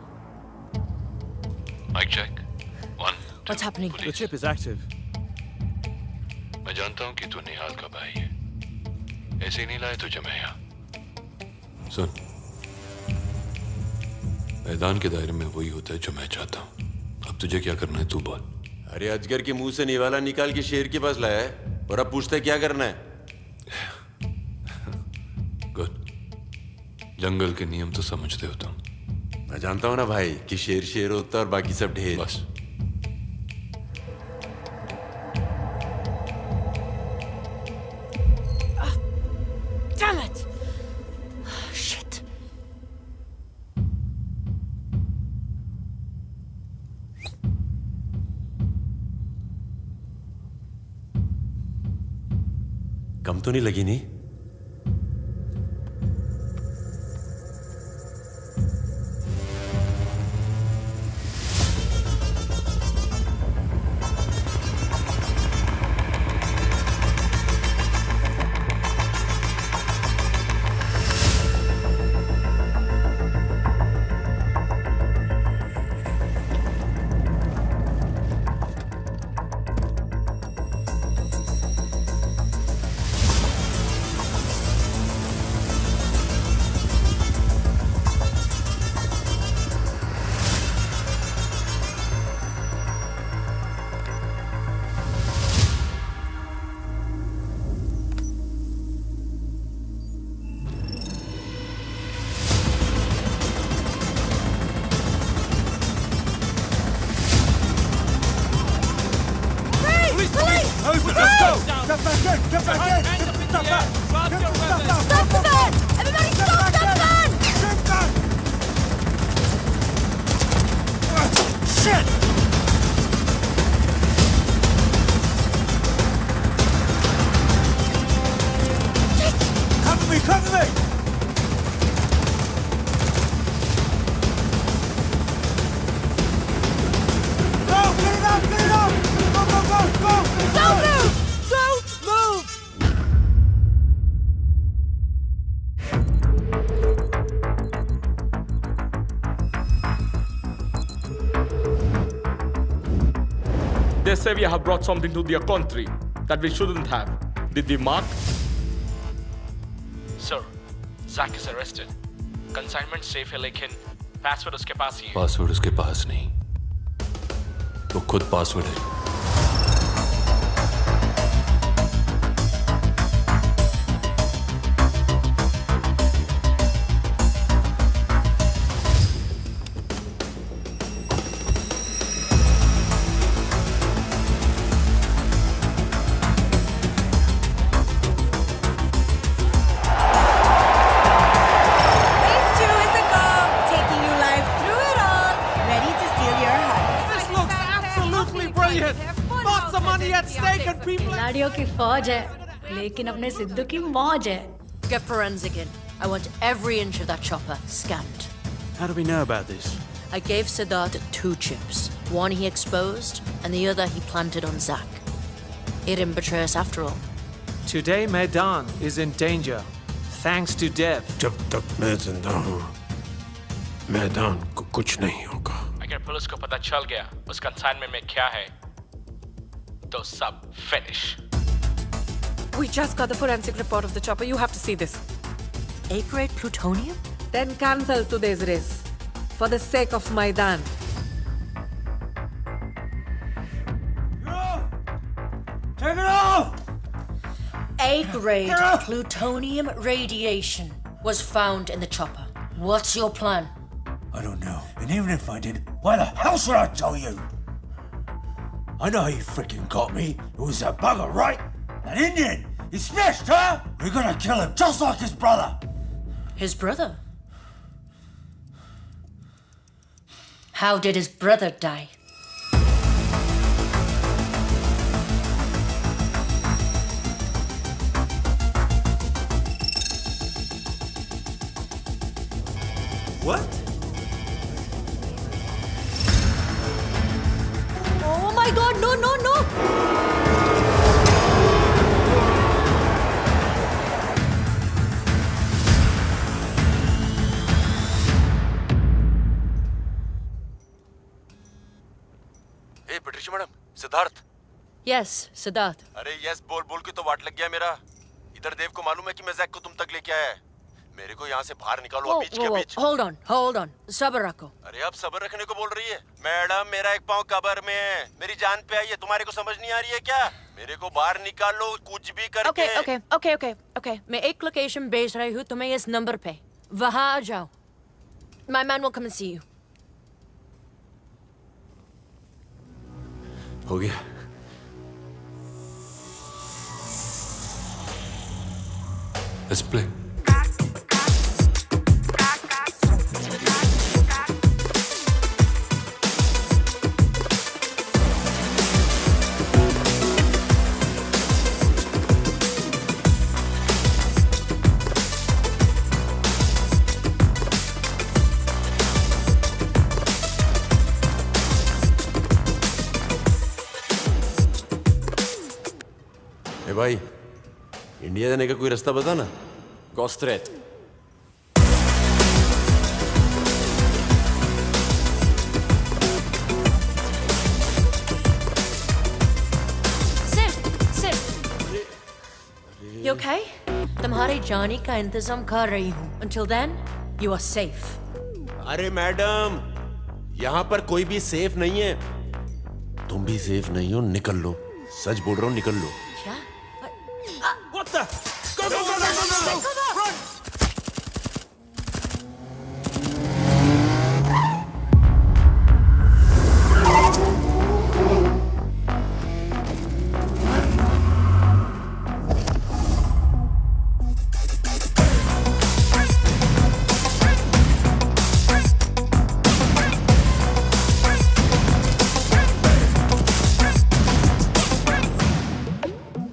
Mike check 1 What's happening? The chip is active. मैं जानता हूं कि तू निहाल का भाई है, ऐसे नहीं लाए तुझे मैं यहाँ। सुन, मैदान के दायरे में वही होता है जो मैं चाहता हूं। अब तुझे क्या करना है तू बोल। अरे अजगर के मुंह से निवाला निकाल के शेर के पास लाया है और अब पूछता है क्या करना है। गुड, जंगल के नियम तो समझते हो तुम। मैं जानता हूं ना भाई कि शेर शेर होता है और बाकी सब ढेर। बस Damn it! Shit. कम तो नहीं लगी नहीं? They say we have brought something to their country that we shouldn't have. Did we mark? Sir, Zack is arrested. Consignment safe है लेकिन पासवर्ड उसके पास ही है। पासवर्ड उसके पास नहीं, वो खुद पासवर्ड है। खिलाड़ियों की फौज है, लेकिन अपने सिद्धू की मौज है। Get forensic in. I want every inch of that chopper scanned. How do we know about this? I gave Siddharth 2 chips. One he exposed, and the other he planted on Zack. He didn't betray us after all. Today, Maidan is in danger, thanks to Dev. जब तक मैं जिंदा हूँ, मैदान को कुछ नहीं होगा। अगर पुलिस को पता चल गया उस कंसाइनमेंट में क्या है, तो सब finish. We just got the forensic report of the chopper. You have to see this. A-grade plutonium? Then cancel today's race for the sake of Maidan. Take it off! A-grade plutonium radiation was found in the chopper. What's your plan? I don't know. And even if I did, why the hell should I tell you? I know how you freaking got me. It was a bugger, right? An Indian! He snitched, huh? We're gonna kill him just like his brother! His brother? How did his brother die? What? Oh my god, no, no, no! ए Patricia madam, Siddharth. Yes Siddharth. अरे yes बोल बोल के तो वाट लग गया मेरा। इधर देव को मालूम है कि मैं जैक को तुम तक लेके आया है। मेरे को यहाँ से बाहर निकालो बीच के बीच। होल्ड ऑन, सब्र रखो। अरे अब सब्र रखने को बोल रही है मैडम? मेरा एक पाँव कब्र में है, मेरी जान पे आई है, तुम्हारे को समझ नहीं आ रही है क्या? मेरे को बाहर निकालो कुछ भी करके। ओके, मैं एक लोकेशन भेज रही हूँ तुम्हें इस नंबर पे, वहाँ आ जाओ। My man will come and see you. हो गया। Let's play. ए भाई, इंडिया जाने का कोई रास्ता बता ना। Gå straight. You okay? तुम्हारे जाने का इंतजाम कर रही हूँ। Until then, you are safe. अरे मैडम, यहाँ पर कोई भी सेफ नहीं है। तुम भी सेफ नहीं हो, निकल लो। सच बोल रहा हूँ, निकल लो। क्या? What the? Go, go, go, go, go, go! Run!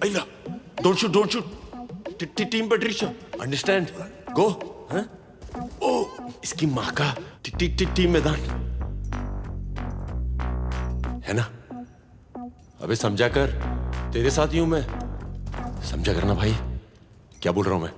Ayla, don't shoot, don't shoot. Team Patricia, understand? Go, huh? Oh, इसकी माँ का टीम मैदान है ना? अबे समझा कर, तेरे साथ ही हूं मैं। समझा करना भाई, क्या बोल रहा हूं मैं?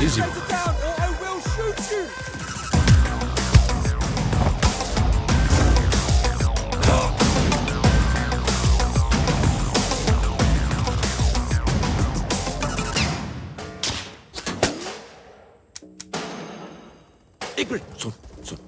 Easy. Down, or I will shoot you. एक मिनट, सुन सुन।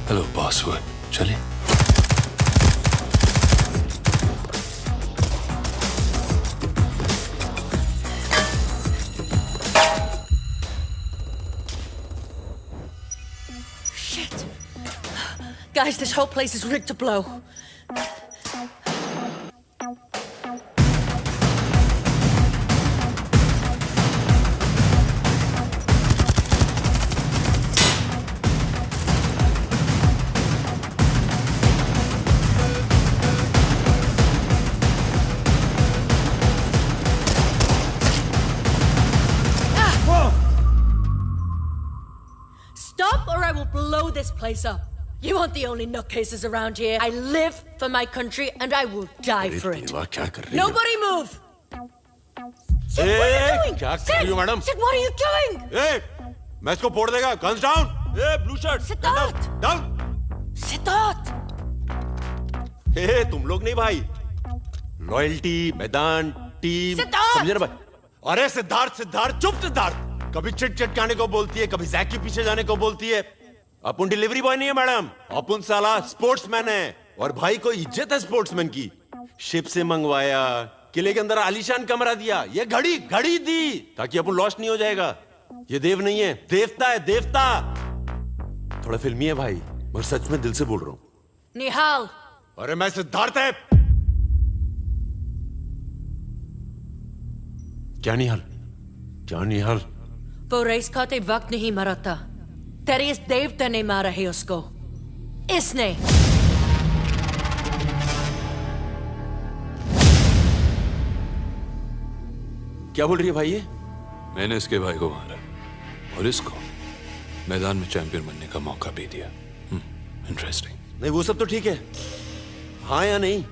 Hello, Bosswood. चले? Shit! Guys, this whole place is rigged to blow. Stop or I will blow this place up. You aren't the only nutcases around here. I live for my country and I will die for it. क्या कर रही है? Nobody move! Sid, what are you doing? क्या कर रही हो madam? Sid, what are you doing? मैं इसको फोड़ देगा। Guns down! Blue shirt! Siddharth! Down! Siddharth! तुम लोग नहीं भाई। लॉयल्टी, मैदान, टीम। सिद्धार्थ! समझे ना भाई? अरे सिद्धार्थ, चुप सिद्धार्थ। कभी चिट चटकाने को बोलती है, कभी जैक के पीछे जाने को बोलती है। अपन डिलीवरी बॉय नहीं है मैडम, अपन साला स्पोर्ट्समैन है। और भाई को इज्जत है स्पोर्ट्समैन की। शिप से मंगवाया, किले के अंदर आलीशान कमरा दिया, ये घड़ी दी ताकि अपन लॉस्ट नहीं हो जाएगा। ये देव नहीं है, देवता है, देवता। थोड़ा फिल्मी है भाई, मगर सच में दिल से बोल रहा हूं। निहाल। अरे मैं सिद्धार्थ है। क्या निहाल? क्या निहाल? वो रेस खाते वक्त नहीं मरा था। तेरे इस देवता ने मारा है उसको। इसने। क्या बोल रही है भाई ये? मैंने इसके भाई को मारा और इसको मैदान में चैंपियन बनने का मौका भी दिया। इंटरेस्टिंग। नहीं वो सब तो ठीक है, हाँ या नहीं?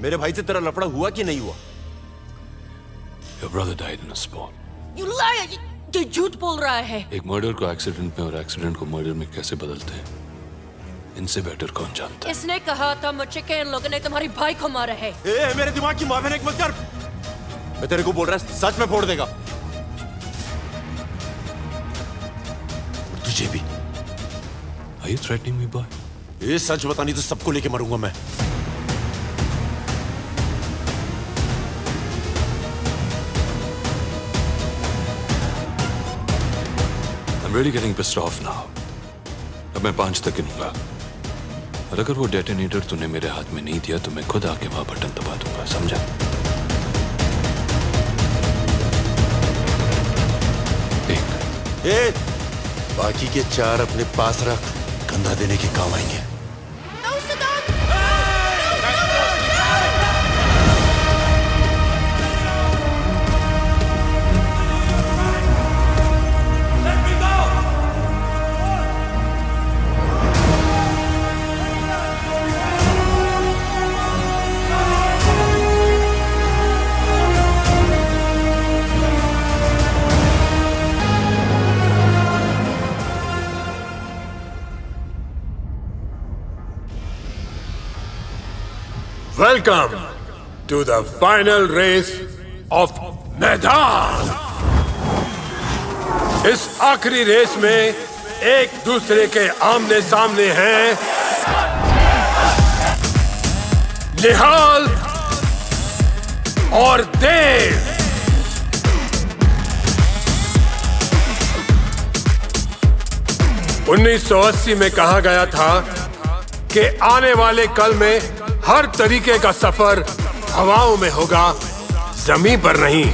मेरे भाई से तेरा लफड़ा हुआ कि नहीं हुआ? Your brother died in a sport. You liar! ये झूठ बोल रहा है। एक मर्डर को एक्सीडेंट में और एक्सीडेंट को मर्डर में कैसे बदलते हैं, इनसे बेटर कौन जानता है? इसने कहा था मुझे कि इन लोगों ने तुम्हारे भाई को मारा है। मेरे दिमाग की माफी मत कर। मैं तेरे को बोल रहा है, सच में फोड़ देगा। तुझे भी। Are you threatening me, boy? ये सच बतानी तो सबको लेके मरूंगा मैं। I'm really getting pissed off now. अब मैं 5 तक गिनूंगा और अगर वो डेटोनेटर तूने मेरे हाथ में नहीं दिया तो मैं खुद आके वहां बटन दबा दूंगा, समझा? बाकी के 4 अपने पास रख, कंधा देने के काम आएंगे। Welcome to the final race of मैदान। इस आखिरी रेस में एक दूसरे के आमने सामने हैं निहाल और देव। उन्नीस 1980 में कहा गया था कि आने वाले कल में हर तरीके का सफर हवाओं में होगा, जमीन पर नहीं।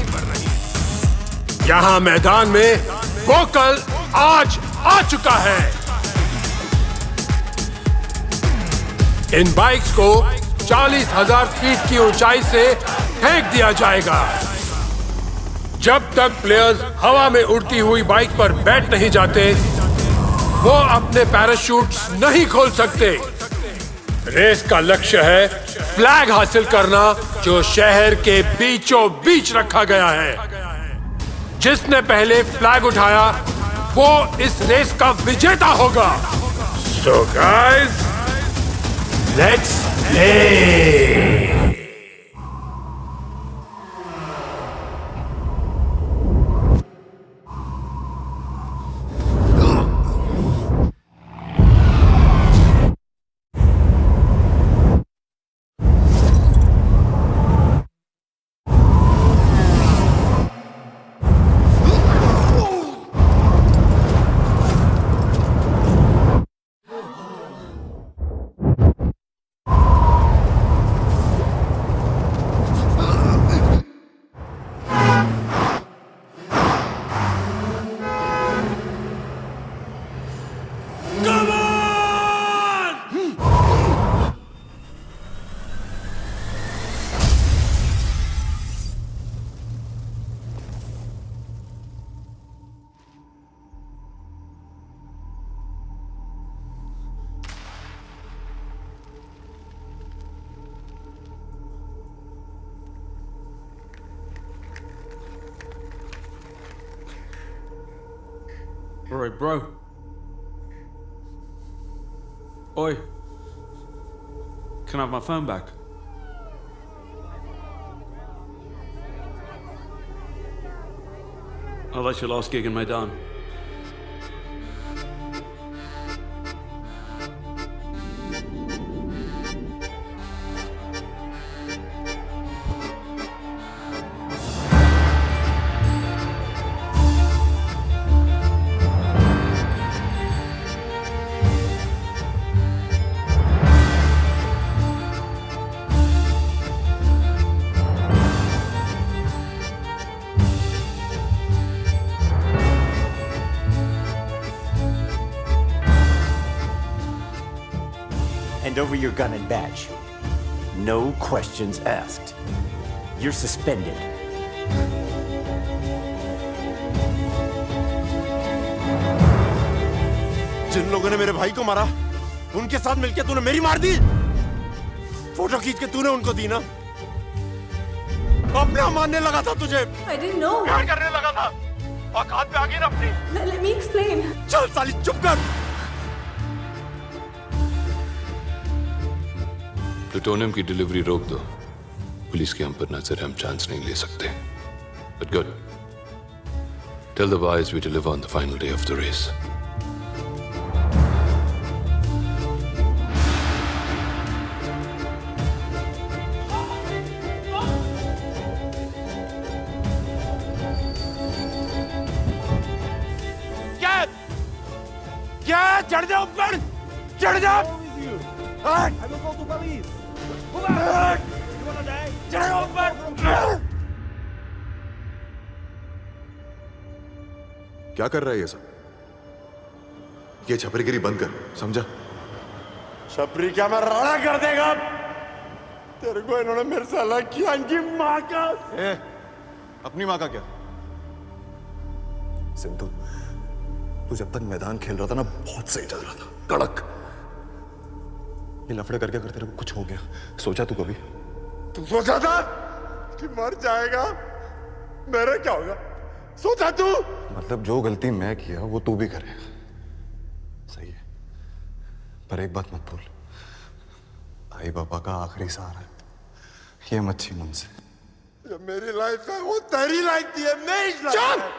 यहां मैदान में वो कल आज आ चुका है। इन बाइक्स को 40,000 फीट की ऊंचाई से फेंक दिया जाएगा। जब तक प्लेयर्स हवा में उड़ती हुई बाइक पर बैठ नहीं जाते, वो अपने पैराशूट्स नहीं खोल सकते। रेस का लक्ष्य है फ्लैग हासिल करना, जो शहर के बीचों बीच रखा गया है। जिसने पहले फ्लैग उठाया वो इस रेस का विजेता होगा। So guys, let's play! Alright, bro. Oi. Can I have my phone back? Oh, that's your last gig in Maidan. Hand over your gun and badge. No questions asked. You're suspended. जिन लोगों ने मेरे भाई को मारा, उनके साथ मिलकर तूने मेरी मार दी। फोटो खींच के तूने उनको दी ना। अपना मानने लगा था तुझे। I didn't know. प्यार करने लगा था। औकात पे आ गई ना अपनी। Let me explain. चल साली चुप कर। प्लूटोनियम की डिलीवरी रोक दो। पुलिस के हम पर नजर हम चांस नहीं ले सकते। But good. Tell the boys we deliver on the final day of the race. क्या? चढ़ जाओ ऊपर, चढ़ जाओ। चढ़ो ऊपर। क्या कर रहा है ये सब? ये छपरीगिरी बंद कर, समझा? छपरी क्या मैं राणा कर देगा? तेरे को इन्होंने मेरे से अलग किया, इनकी माँ का। अपनी माँ का क्या? सिंधु, तू जब तक मैदान खेल रहा था ना, बहुत सही चल रहा था, कड़क। ये लफड़े करके अगर तेरे को कुछ हो गया, सोचा तू कभी? तू सोचा था कि मर जाएगा, मेरा क्या होगा? सोचा तू? मतलब जो गलती मैं किया वो तू भी करेगा, सही है। पर एक बात मत भूल, भाई पापा का आखिरी सहारा है, ये मत छीन उनसे। जो मेरी लाइफ है वो तेरी लाइफ थी, मेरी लाइफ है।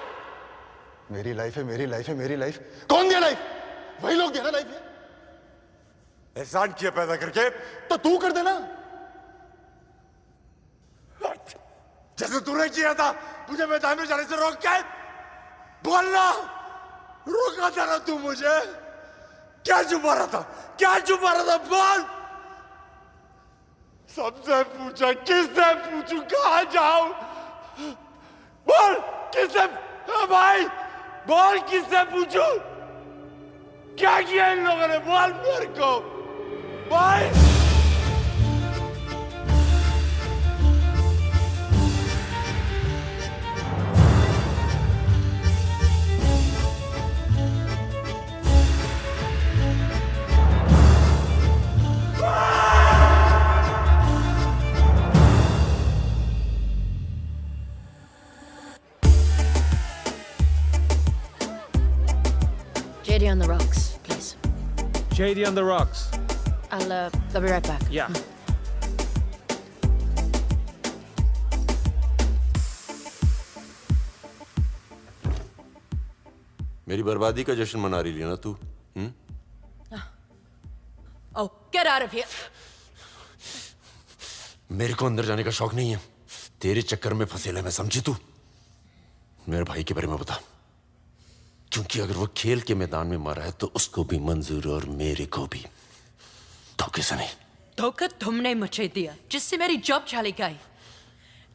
मेरी लाइफ है, मेरी लाइफ है, मेरी लाइफ। कौन दिया लाइफ? वही लोग दिया ना लाइफ। एहसान किया पैदा करके, तो तू कर देना जैसे तूने किया था। मुझे मैदान में जाने से रोक के बोलना, रोका था ना तू मुझे। क्या छुपा रहा था? क्या छुपा रहा था? बोल। सबसे पूछा, किससे पूछूं, कहां जाऊं? बोल किससे? भाई बोल, किससे पूछूं? क्या किया इन लोगों ने? बोल मेरे को भाई। JD on the rocks, please. JD on the rocks. I'll be right back. Yeah. मेरी बर्बादी का जश्न मना रही है ना तू? Oh, get out of here. मेरे को अंदर जाने का शौक नहीं है। तेरे चक्कर में फंसेला मैं, समझी तू? मेरे भाई के बारे में बता, क्योंकि अगर वो खेल के मैदान में मरा है तो उसको भी मंजूर और मेरे को भी। धोखे से नहीं। धोखा तुमने मुझे दिया, जिससे मेरी जॉब चली गई।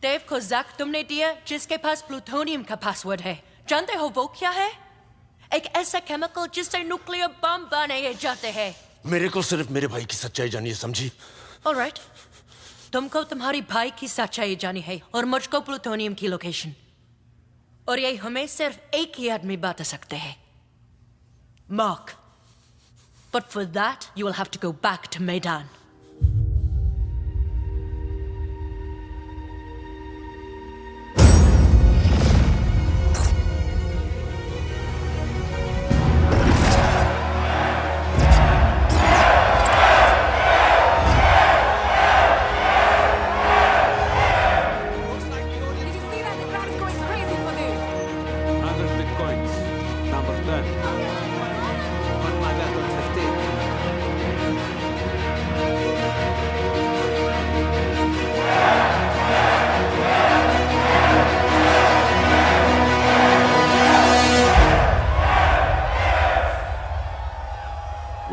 देव को जैक तुमने दिया, जिसके पास प्लूटोनियम का पासवर्ड है। जानते हो वो क्या है? एक ऐसा केमिकल जिससे न्यूक्लियर बम बनाए जाते हैं। मेरे को सिर्फ मेरे भाई की सच्चाई जानी है, समझी? ऑलराइट, तुमको तुम्हारी भाई की सच्चाई जानी है और मुझको प्लूटोनियम की लोकेशन। और ये हमें सिर्फ एक ही आदमी बता सकते हैं, mark. But for that, you will have to go back to Maidan.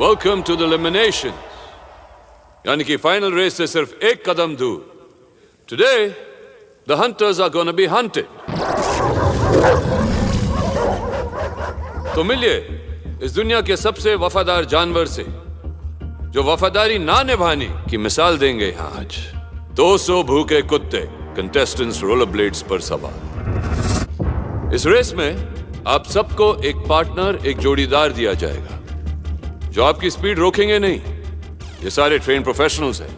Welcome to the elimination. यानी कि फाइनल रेस से सिर्फ एक कदम दूर. Today, the hunters are going to be hunted. तो मिलिए इस दुनिया के सबसे वफादार जानवर से, जो वफादारी ना निभाने की मिसाल देंगे यहां आज। 200 भूखे कुत्ते कंटेस्टेंट्स रोलर ब्लेड्स पर सवार। इस रेस में आप सबको एक पार्टनर, एक जोड़ीदार दिया जाएगा जो आपकी स्पीड रोकेंगे नहीं। ये सारे ट्रेन प्रोफेशनल्स हैं।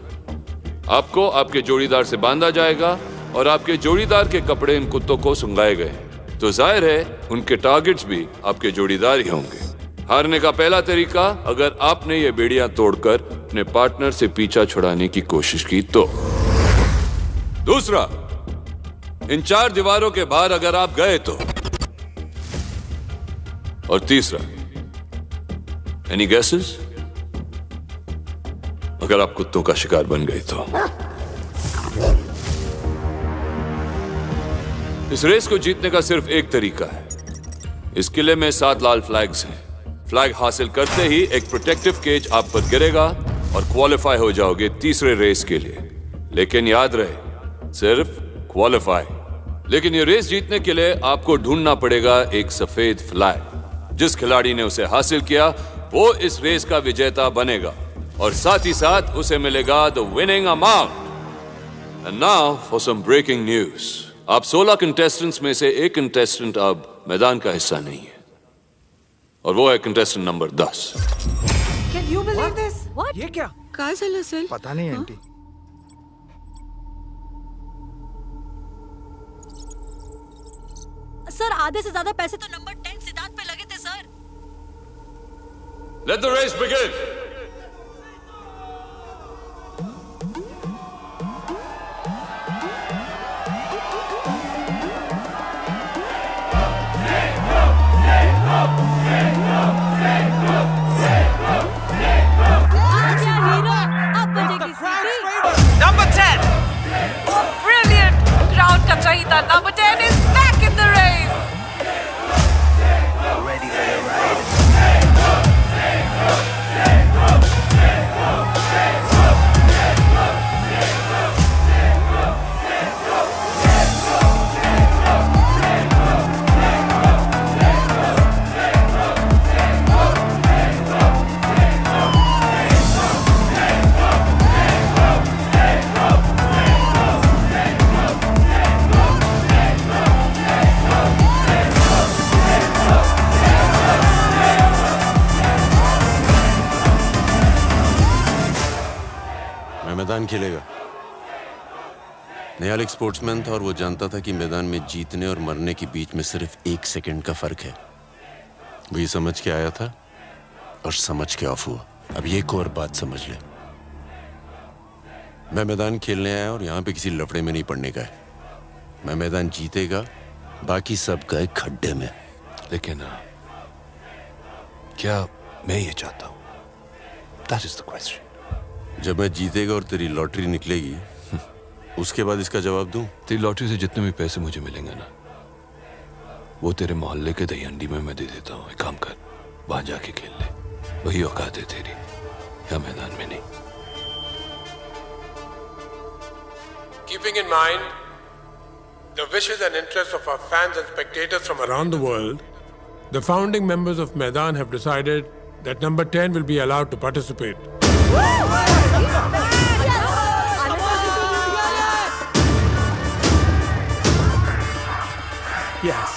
आपको आपके जोड़ीदार से बांधा जाएगा और आपके जोड़ीदार के कपड़े इन कुत्तों को सुंगाए गए हैं। तो जाहिर है उनके टारगेट्स भी आपके जोड़ीदार ही होंगे। हारने का पहला तरीका, अगर आपने ये बेड़ियां तोड़कर अपने पार्टनर से पीछा छुड़ाने की कोशिश की तो। दूसरा, इन 4 दीवारों के बाहर अगर आप गए तो। और तीसरा, एनी गेसेस? अगर आप कुत्तों का शिकार बन गए तो। इस रेस को जीतने का सिर्फ एक तरीका है। इस किले में 7 लाल फ्लैग्स हैं। फ्लैग हासिल करते ही एक प्रोटेक्टिव केज आप पर गिरेगा और क्वालिफाई हो जाओगे तीसरे रेस के लिए। लेकिन याद रहे, सिर्फ क्वालिफाई। लेकिन ये रेस जीतने के लिए आपको ढूंढना पड़ेगा एक सफेद फ्लैग। जिस खिलाड़ी ने उसे हासिल किया वो इस रेस का विजेता बनेगा और साथ ही साथ उसे मिलेगा the winning amount. And now for some breaking news. आप 16 कंटेस्टेंट्स में से एक कंटेस्टेंट अब मैदान का हिस्सा नहीं है और वो है contestant number 10। Can you believe this? What? ये क्या? काय झालं असेल? पता नहीं आंटी। सर आधे से ज्यादा पैसे तो नंबर 10 सिद्धार्थ पे लगे थे sir. Let the race begin. Number 10. Brilliant crowd का चाहिए। Number 10 is back in the race. Ready for the ride? मैदान खेलेगा। निहाल एक स्पोर्ट्समैन था और वो जानता था कि मैदान में जीतने और मरने के बीच में सिर्फ 1 सेकंड का फर्क है। वो ये समझ के आया था और समझ के ऑफ हुआ। अब ये एक और बात समझ ले, मैं मैदान खेलने आया और यहाँ पे किसी लफड़े में नहीं पड़ने का है। मैं मैदान जीतेगा, बाकी सब गए खड्डे में। लेकिन क्या मैं ये चाहता हूँ? That is the question. जब मैं जीतेगा और तेरी लॉटरी निकलेगी उसके बाद इसका जवाब दूं? तेरी लॉटरी से जितने भी पैसे मुझे मिलेंगे ना, वो तेरे मोहल्ले के दही हंडी में मैं दे देता हूँ। एक काम कर, वहां जाके खेल ले। वही औकात है तेरी, या मैदान में नहीं। Keeping in mind the wishes and interests of our fans and spectators from around the world, the founding members of Maidan have decided that number 10 will be allowed to participate. Yes.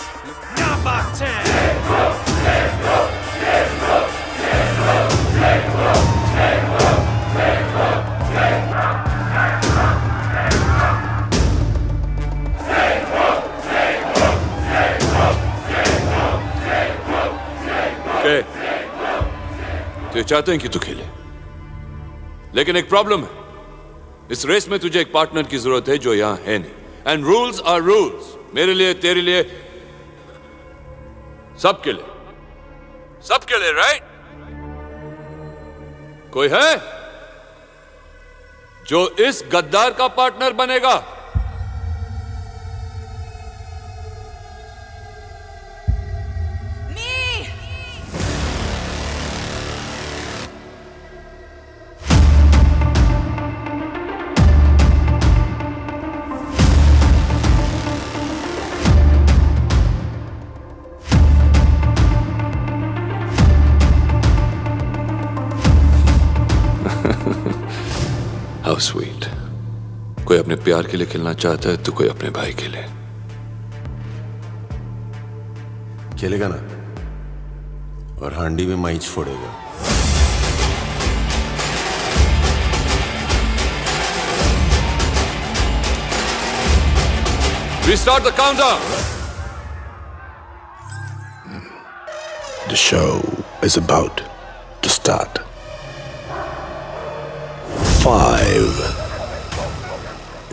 Number 10. Okay. तो ये चाहते हैं कि तू खेले, लेकिन एक problem है। इस रेस में तुझे एक पार्टनर की जरूरत है जो यहां है नहीं। And rules are rules. मेरे लिए, तेरे लिए, सबके लिए, सबके लिए, राइट? कोई है जो इस गद्दार का पार्टनर बनेगा? How sweet. कोई अपने प्यार के लिए खेलना चाहता है तो कोई अपने भाई के लिए। खेलेगा ना, और हांडी में माइच फोड़ेगा। Restart the countdown. The show is about to start. 5,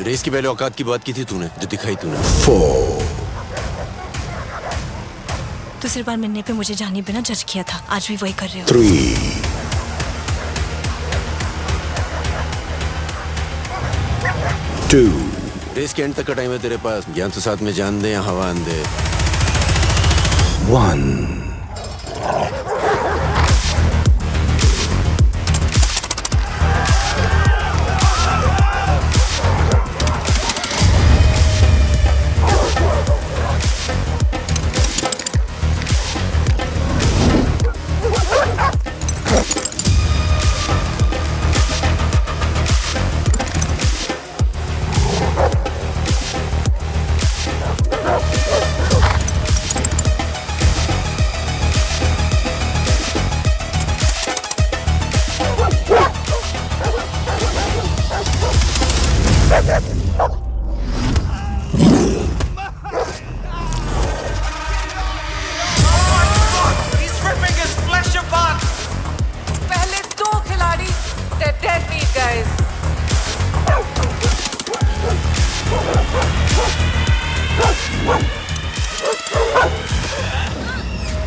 race की पहले औकात की बात की थी तूने, जो दिखाई तूने। 4, दूसरी बार मिलने पे मुझे जाने बिना जज किया था, आज भी वही कर रहे हो। 3, 2, रेस के एंड तक का टाइम है तेरे पास। ज्ञान तो साथ में जान दे या हवा दे। 1। He's ripping his flesh apart. पहले दो खिलाड़ी, they're dead meat guys.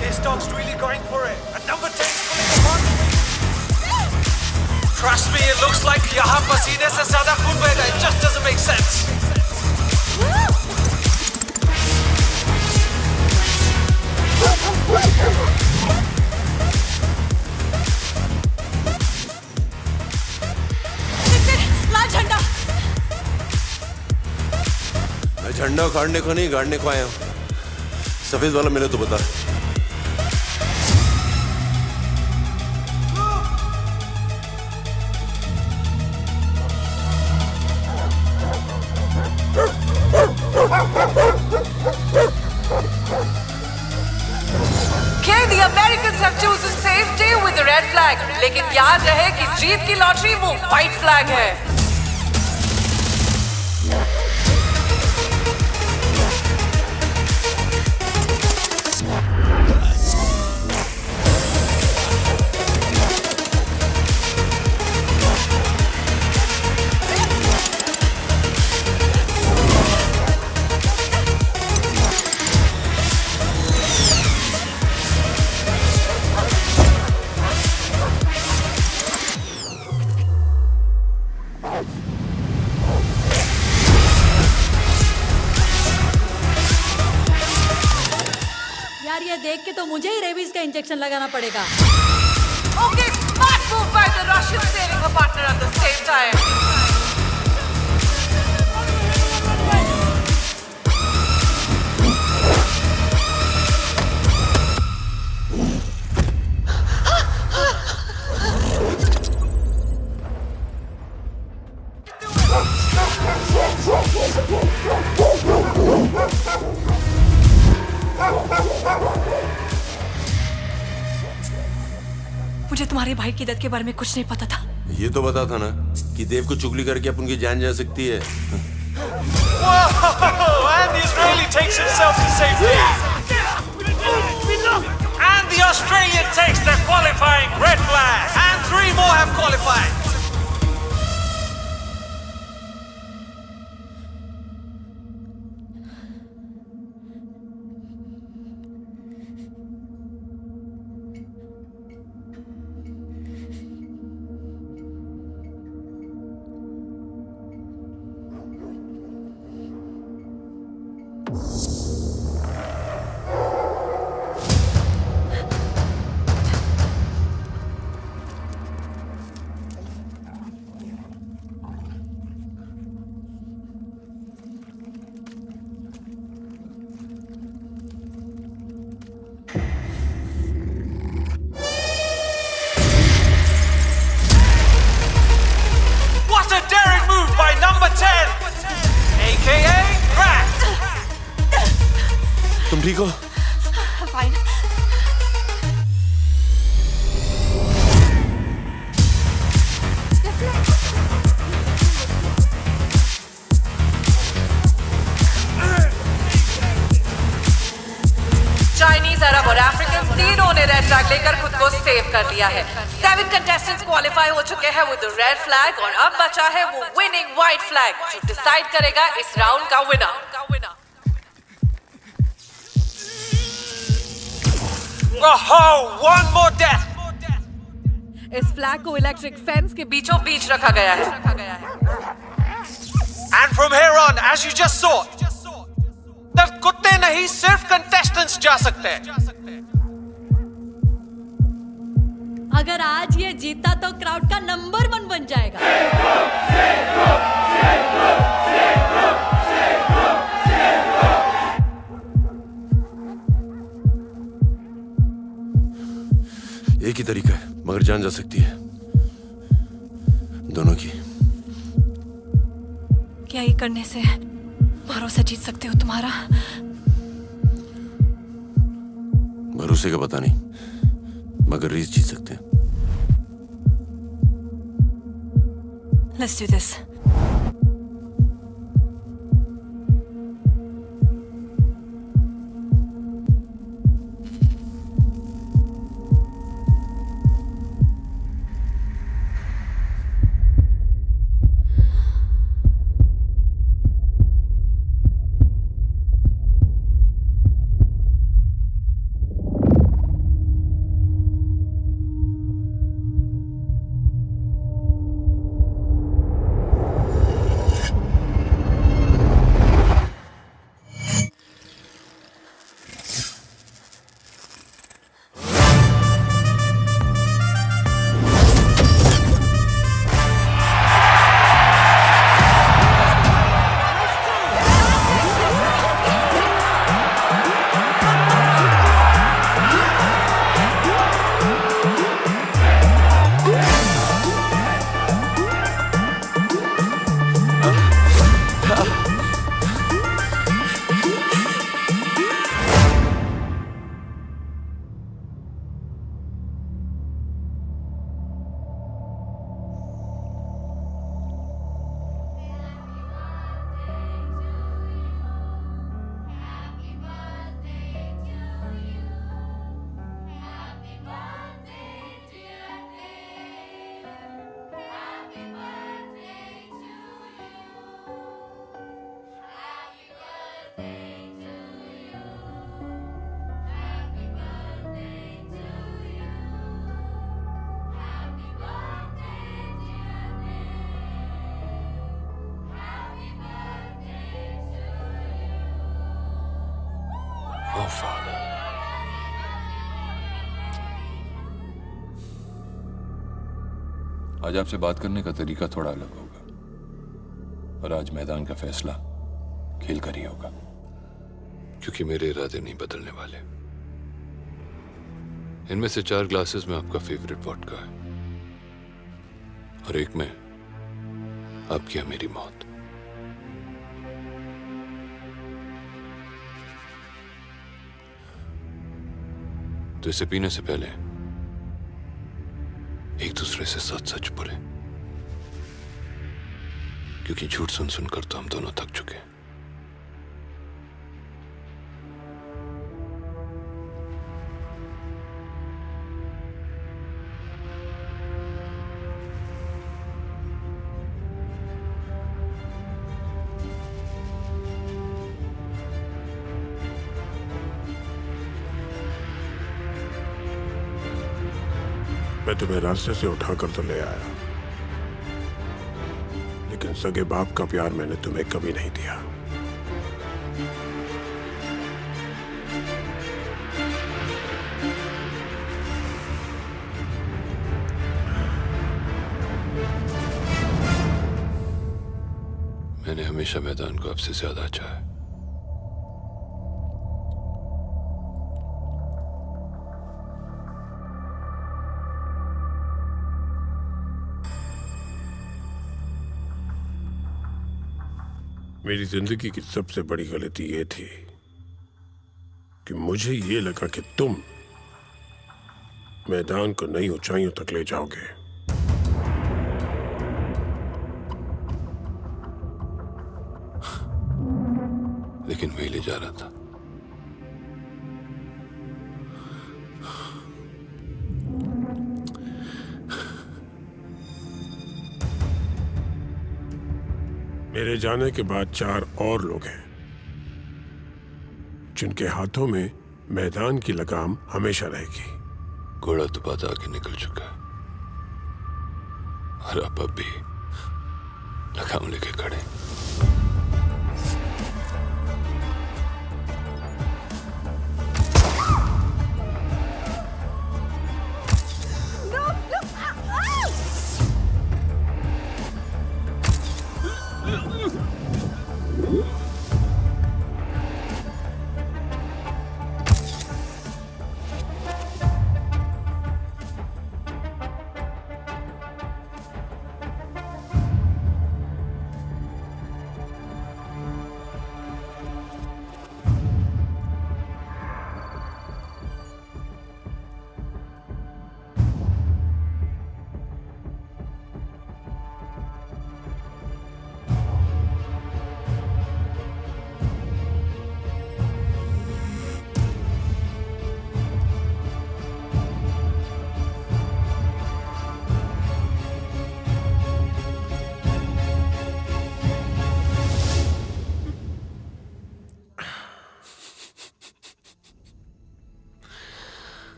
This dog's really going for it. And number 10 is pulling apart. Trust me, it looks like यहाँ पसीने से ज़्यादा खून बह रहा है. It just doesn't make sense. लाल झंडा। मैं झंडा उखाड़ने को नहीं, गाड़ने को आया हूँ। सफेद वाला मैंने तो बता। Okay, the Americans have chosen safety with the red flag. लेकिन याद रहे कि जीत की लॉटरी वो व्हाइट फ्लैग है। यार ये देख के तो मुझे ही रेबीज का इंजेक्शन लगाना पड़ेगा। Okay, smart move by the Russian saving her partner at the same time. मुझे तुम्हारे भाई की दर्द के बारे में कुछ नहीं पता था। ये तो बता था ना कि देव को चुगली करके अपन की जान जा सकती है। Whoa! And the Israeli takes himself to safety. And the Australian takes the qualifying red flag. And 3 more have qualified. 10, aka Crack. तुम ठीक हो? Fine. चाइनीज, अरब और अफ्रीकन तीनों ने रेड फ्लैग लेकर खुद को सेव कर लिया है। 7 कंटेस्टेंट्स क्वालिफाई हो चुके हैं विद रेड फ्लैग और अब बचा है वो विनिंग व्हाइट फ्लैग जो डिसाइड करेगा इस राउंड का winner. Oh, one more death. इस फ्लैग को इलेक्ट्रिक फेंस के बीचों बीच रखा गया है। And from here on, as you just saw, that कुत्ते नहीं सिर्फ कंटेस्टेंट्स जा सकते हैं। अगर आज ये जीता तो क्राउड का नंबर 1 बन जाएगा। एक ही तरीका है, मगर जान जा सकती है दोनों की। क्या ये करने से भरोसा जीत सकते हो तुम्हारा? भरोसे का पता नहीं, मगर रेस जीत सकते हैं। Let's do this. Oh, Father. आज आपसे बात करने का तरीका थोड़ा अलग होगा और आज मैदान का फैसला खेल कर ही होगा, क्योंकि मेरे इरादे नहीं बदलने वाले। इनमें से 4 ग्लासेस में आपका फेवरेट वोडका है और एक में आपकी या मेरी मौत। तो इसे पीने से पहले एक दूसरे से सच सच बोले, क्योंकि झूठ सुन सुनकर तो हम दोनों थक चुके हैं। मैं तुम्हें रास्ते से उठाकर तो ले आया, लेकिन सगे बाप का प्यार मैंने तुम्हें कभी नहीं दिया। मैंने हमेशा मैदान को आपसे ज्यादा चाहा है। मेरी जिंदगी की सबसे बड़ी गलती ये थी कि मुझे ये लगा कि तुम मैदान को नई ऊंचाइयों तक ले जाओगे। लेकिन वही ले जा रहा था। मेरे जाने के बाद 4 और लोग हैं जिनके हाथों में मैदान की लगाम हमेशा रहेगी। घोड़ा तो बात आगे निकल चुका है और आप अब भी लगाम लेके खड़े।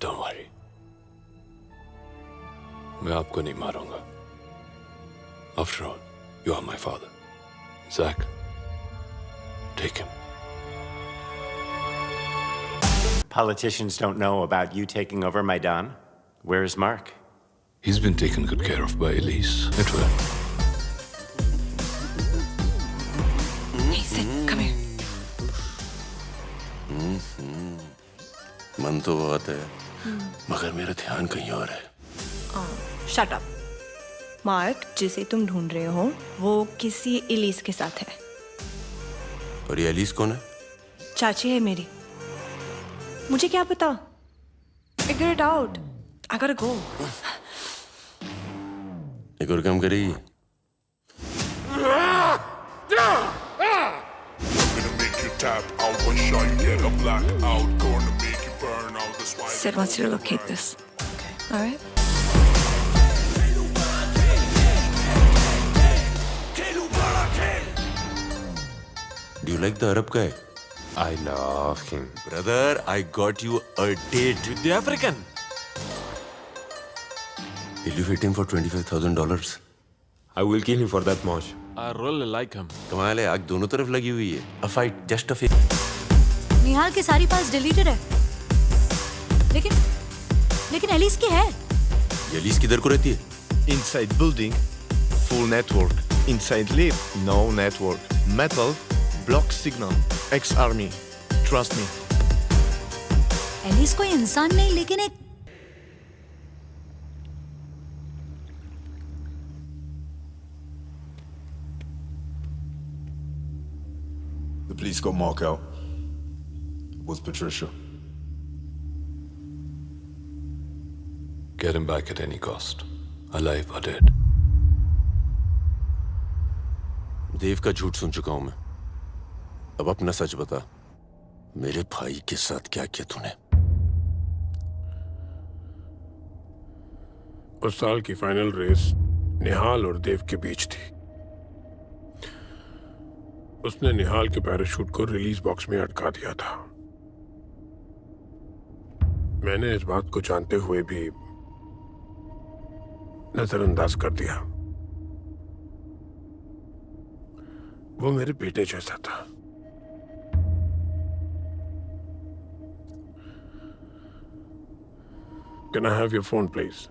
Don't worry, मैं आपको नहीं मारूंगा। After all, you are my father. Zach, take him. Politicians don't know about you taking over Maidan. Where's Mark? He's been taken good care of by Elise. It will. Hey, sit. Come here. मन तो बहुत है, मगर मेरा ध्यान कहीं और है। Shut up. मार्क, जिसे तुम ढूंढ रहे हो वो किसी एलिस के साथ है। और ये एलिस कौन है? चाची है मेरी। मुझे क्या पता? Figure it out. I gotta go. एक और काम करेगी? Sid wants you to locate this. Okay. All right. Do you like the Arab guy? I love him. Brother, I got you a date. With the African? Will you hit him for $25,000? I will kill him for that much. I really like him. कमाल है, आग दोनों तरफ लगी हुई है। A fight, just a fight. निहाल के सारी पास डिलीटेड है, लेकिन एलिस की है। एलिस किधर को रहती है? Inside building, full network. Inside lift, no network. Metal, block signal. Ex-army. Trust me. Alice कोई इंसान नहीं, लेकिन एक The police got Mark out. Was Patricia. Get him back at any cost. Alive or dead. देव का झूठ सुन चुका हूं मैं। अब अपना सच बता, मेरे भाई के साथ क्या किया तूने? उस साल की फाइनल रेस निहाल और देव के बीच थी। उसने निहाल के पैराशूट को रिलीज बॉक्स में अटका दिया था। मैंने इस बात को जानते हुए भी नजरअंदाज कर दिया। वो मेरे बेटे जैसा था। Can I have your phone, please?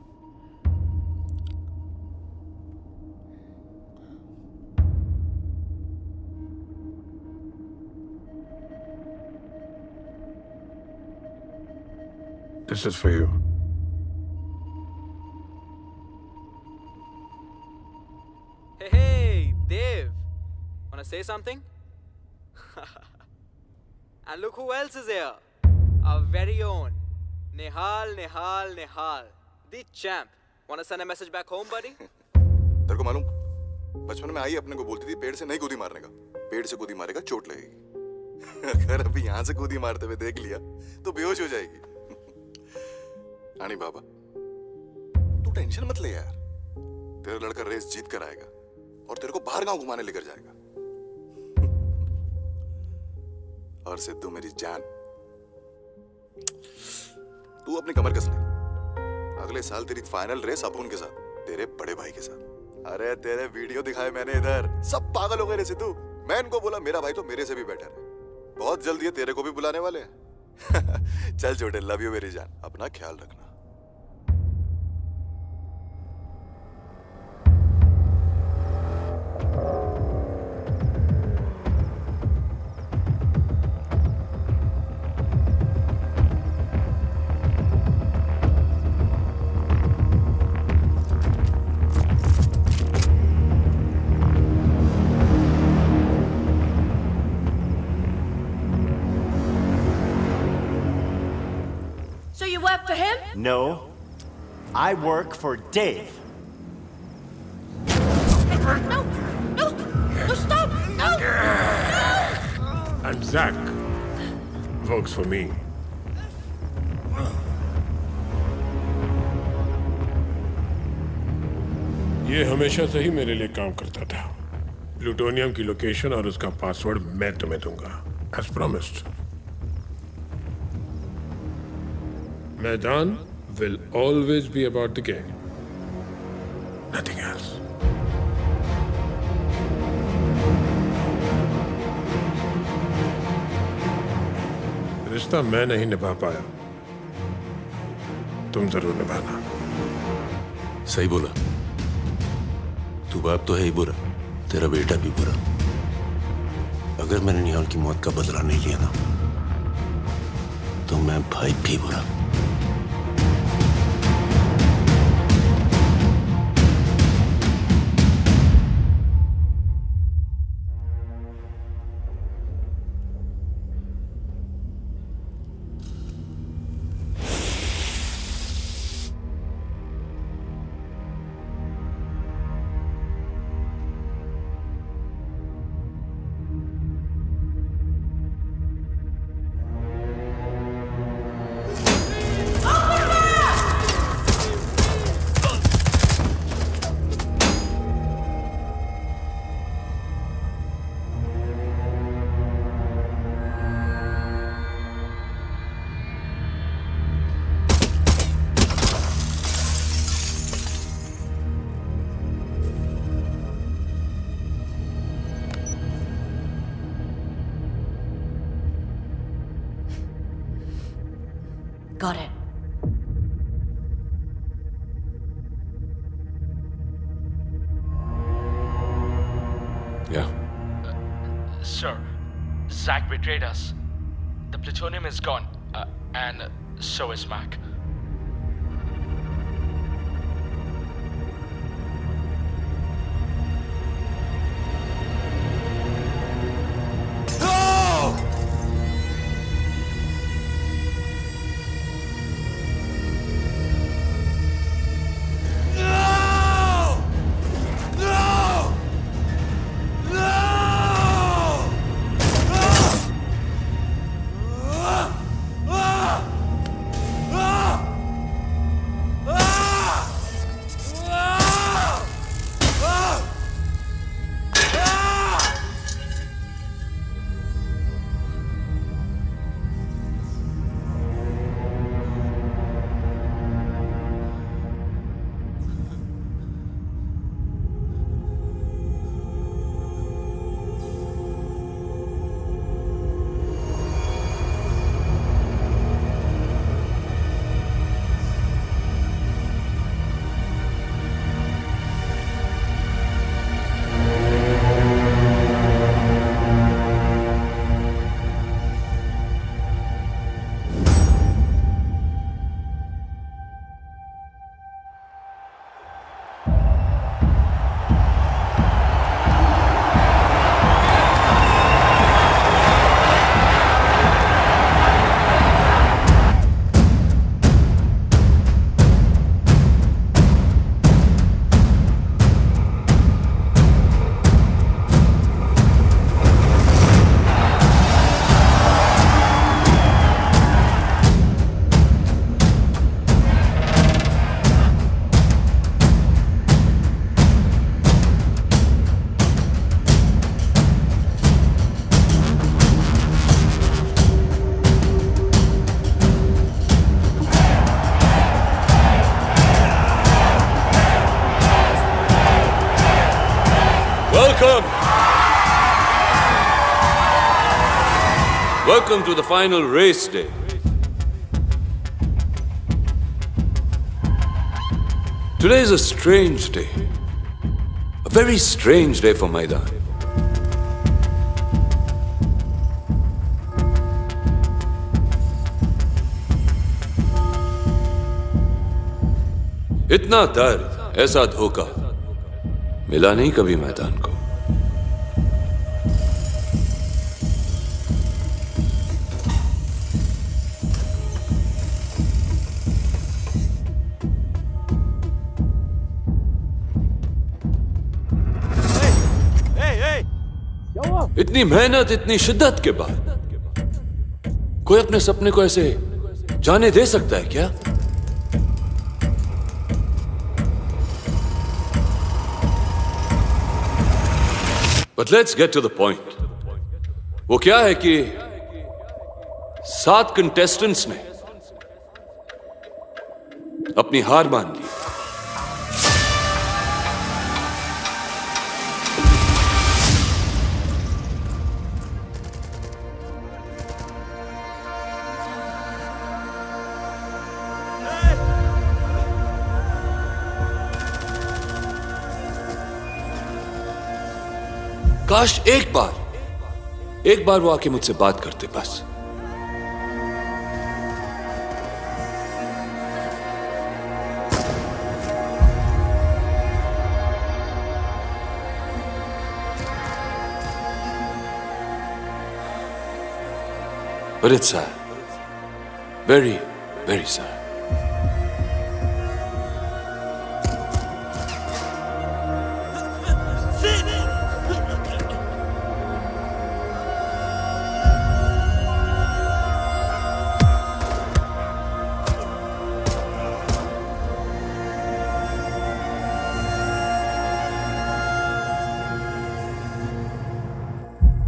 This is for you. Hey, Dev. Wanna say something? And look who else is here. Our very own Nihal, the champ. Wanna send a message back home, buddy? तेरे को मालूम, बचपन में आई अपने को बोलती थी पेड़ से नहीं कूदी मारने का, पेड़ से कूदी मारेगा चोट लगेगी। अगर अभी यहाँ से कूदी मारते हुए देख लिया तो बेहोश हो जाएगी। रानी बाबा, तू टेंशन मत ले यार, तेरा लड़का रेस जीत कर आएगा और तेरे को बाहर गांव घुमाने लेकर जाएगा। और सिद्धू मेरी जान, तू अपनी कमर कस ले, अगले साल तेरी फाइनल रेस अपुन के साथ, तेरे बड़े भाई के साथ। अरे तेरे वीडियो दिखाए मैंने इधर, सब पागल हो गए रे सिद्धू। मैं इनको बोला मेरा भाई तो मेरे से भी बेटर है, बहुत जल्दी ये तेरे को भी बुलाने वाले हैं। चल छोटे, लव यू मेरी जान, अपना ख्याल रखना। For him? No, I work for Dave. No, stop! No! And Zach works for me. ये हमेशा से ही मेरे लिए काम करता था। प्लूटोनियम की लोकेशन और उसका पासवर्ड मैं तुम्हें दूंगा, as promised. Maidan will always be about the game. Nothing else. रिश्ता मैं नहीं निभा पाया, तुम जरूर निभाना। सही बोला, तू बाप तो है ही बुरा, तेरा बेटा भी बुरा। अगर मैंने निहाल की मौत का बदला नहीं लिया ना, तो मैं भाई भी बुरा। Got it. Yeah. Sir, Zach betrayed us. The plutonium is gone, and so is Mac. Ah! welcome to the final race day. Today is a strange day. A very strange day for Maidan. इतना दर्द, ऐसा धोखा मिला नहीं कभी मैदान को। इतनी मेहनत, इतनी शिद्दत के बाद कोई अपने सपने को ऐसे जाने दे सकता है क्या? But let's get to the point. वो क्या है कि 7 कंटेस्टेंट्स ने अपनी हार मान ली। काश एक बार वो आके मुझसे बात करते बस। But it's sad. Very, very sad.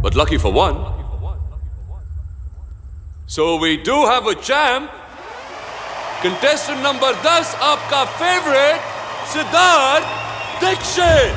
But lucky for one, so we do have a champ. Contestant number 10, आपका favorite, Siddharth Dixit.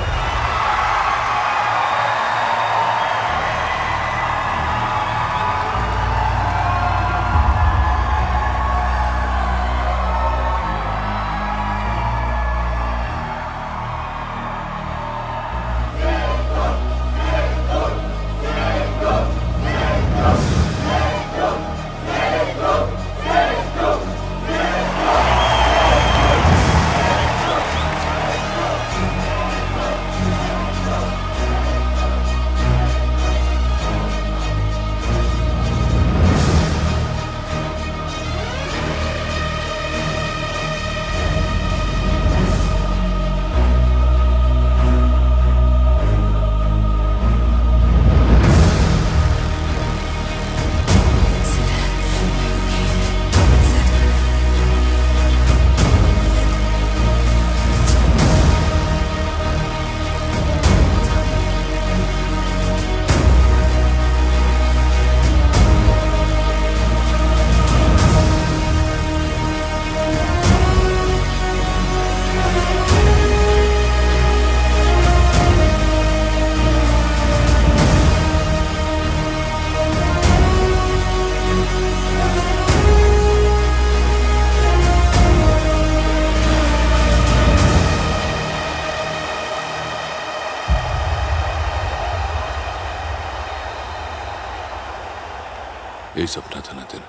यही सपना था ना तेरा,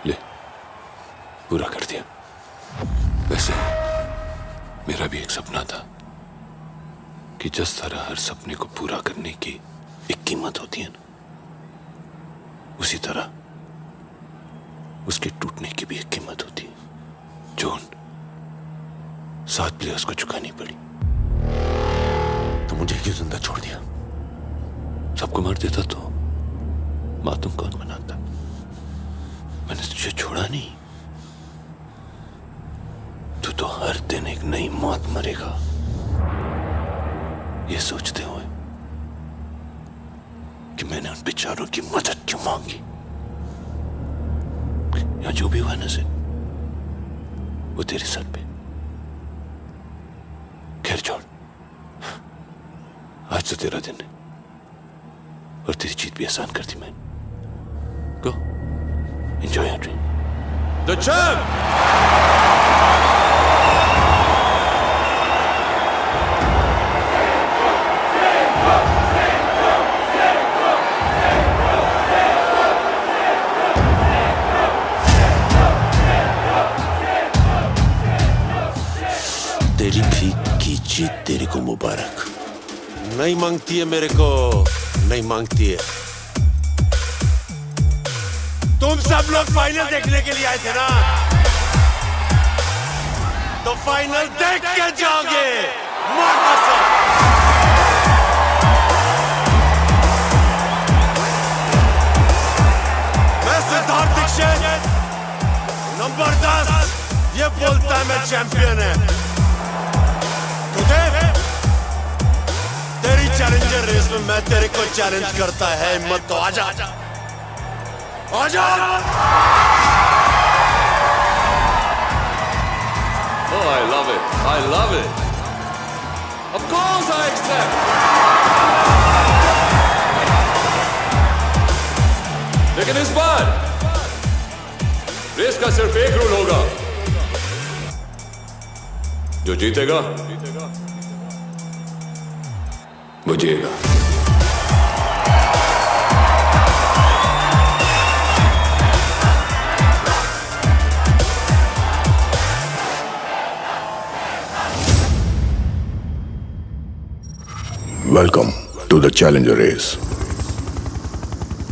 ले पूरा कर दिया। वैसे मेरा भी एक सपना था कि जिस तरह हर सपने को पूरा करने की एक कीमत होती है ना, उसी तरह उसके टूटने की भी एक कीमत होती है जो उन 7 प्लेयर्स को चुकानी पड़ी। तो मुझे क्यों जिंदा छोड़ दिया? सबको मार देता तो मातूम कौन बनाता? मैंने तुझे छोड़ा नहीं। तू तो हर दिन एक नई मौत मरेगा, ये सोचते हुए कि मैंने उन बेचारों की मदद क्यों मांगी। या जो भी हुआ नज़र, वो तेरे सर पे। खैर छोड़, आज तो तेरा दिन है और तेरी जीत भी आसान कर दी मैंने। Go. Enjoy your dream. The champ! तेरी भीख की जीत तेरे को मुबारक। नहीं मांगती है मेरे को, नहीं मांगती है। तुम सब लोग फाइनल देखने के लिए आए थे ना, तो फाइनल देख के जाओगे। मैं सिद्धार्थ दीक्षित, नंबर 10, ये बोलता है मैं चैंपियन है। तेरी चैलेंजर रेस में मैं तेरे को चैलेंज करता है, हिम्मत तो आजा आजा आजा। Oh, I love it. I love it. Of course I accept. लेकिन इस बार रेस का सिर्फ एक रूल होगा, जो जीतेगा वो जीतेगा। Welcome to the challenger race.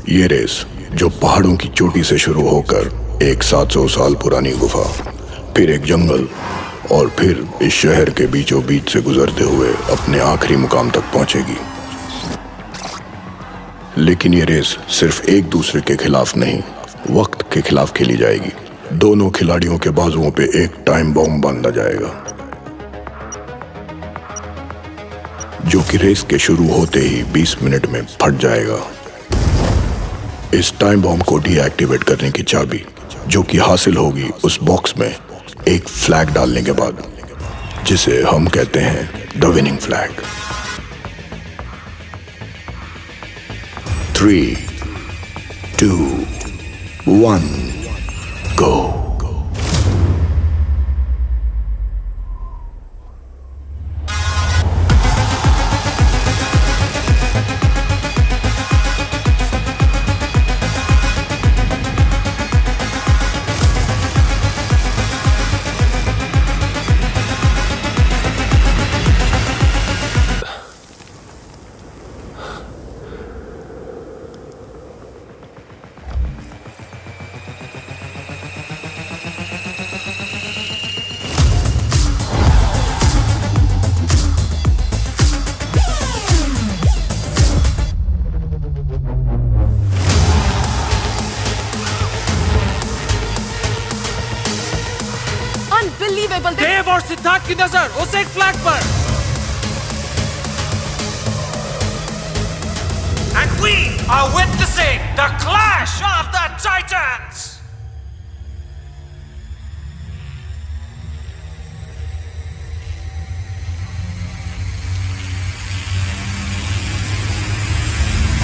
ये रेस जो पहाड़ों की चोटी से शुरू होकर एक 700 साल पुरानी गुफा, फिर एक जंगल और फिर इस शहर के बीचों बीच से गुजरते हुए अपने आखिरी मुकाम तक पहुंचेगी। लेकिन ये रेस सिर्फ एक दूसरे के खिलाफ नहीं, वक्त के खिलाफ खेली जाएगी। दोनों खिलाड़ियों के बाजुओं पे एक टाइम बॉम्ब बांधा जाएगा, जो कि रेस के शुरू होते ही 20 मिनट में फट जाएगा। इस टाइम बॉम्ब को डीएक्टिवेट करने की चाबी, जो कि हासिल होगी उस बॉक्स में एक फ्लैग डालने के बाद, जिसे हम कहते हैं द विनिंग फ्लैग। 3, 2, 1, go। देव और सिद्धार्थ की नजर उस एक फ्लैग पर। And we are witnessing the clash of the titans.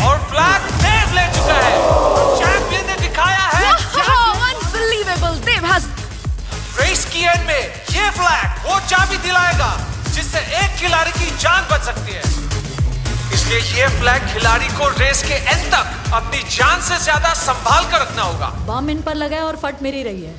और फ्लैग देव ले चुका है। चैंपियन ने दिखाया है। Unbelievable! Dev has रेस की एंड में ये फ्लैग वो चाबी दिलाएगा जिससे एक खिलाड़ी की जान बच सकती है। इसलिए ये फ्लैग खिलाड़ी को रेस के एंड तक अपनी जान से ज्यादा संभाल कर रखना होगा। बम इन पर लगा है और फट मेरी रही है।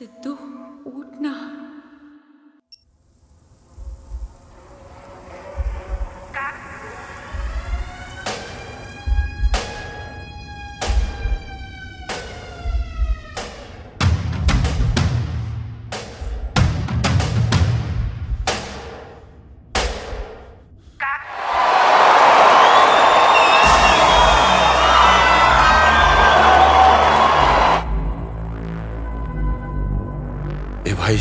सिद्धू उठना। भाई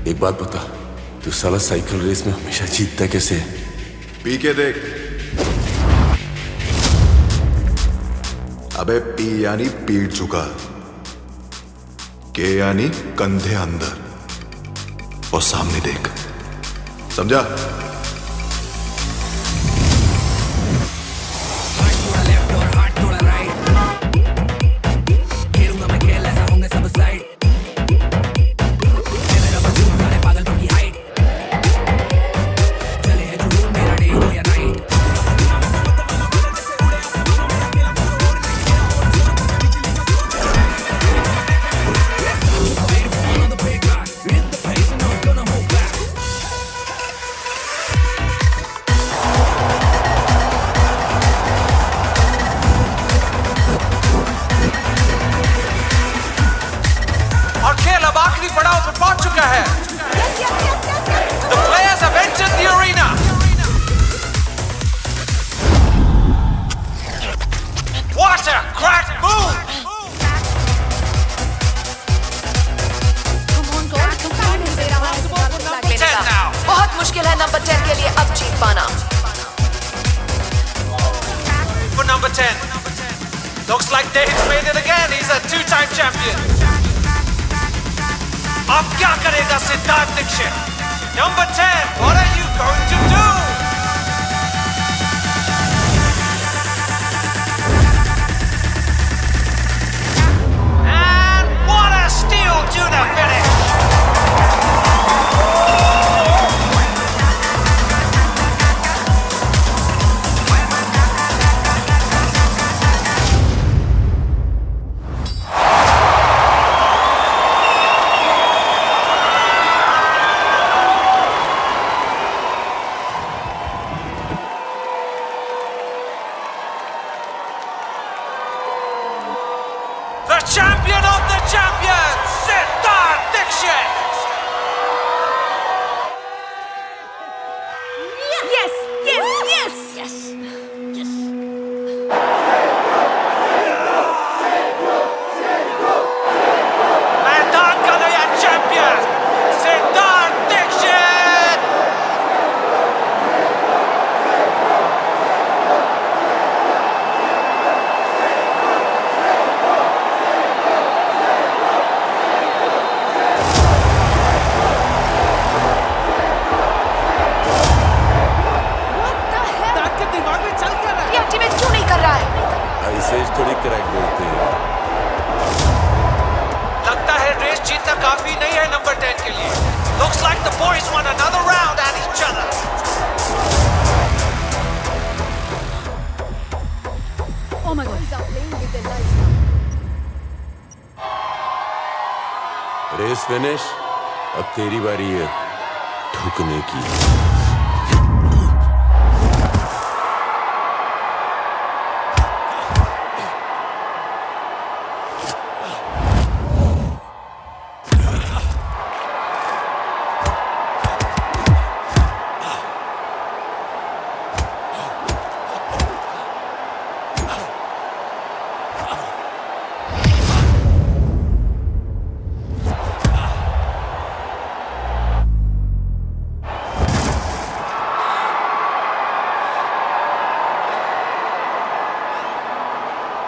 एक बात बता, तू साला साइकिल रेस में हमेशा जीतता कैसे? पी के देख। अबे पी यानी पीट चुका, के यानी कंधे अंदर और सामने देख, समझा? रेस फिनिश, अब तेरी बारी है ठुकने की।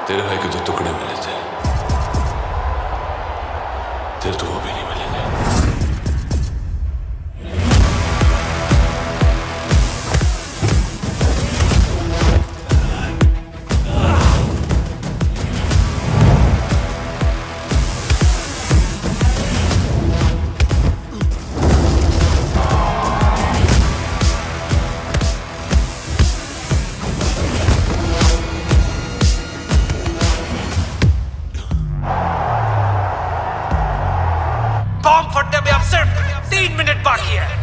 तेरे भाई को तो टुकड़े मिले थे, तेरे तो वो भी नहीं मिलेंगे। बॉम्ब फटने में अब सिर्फ 3 मिनट बाकी है।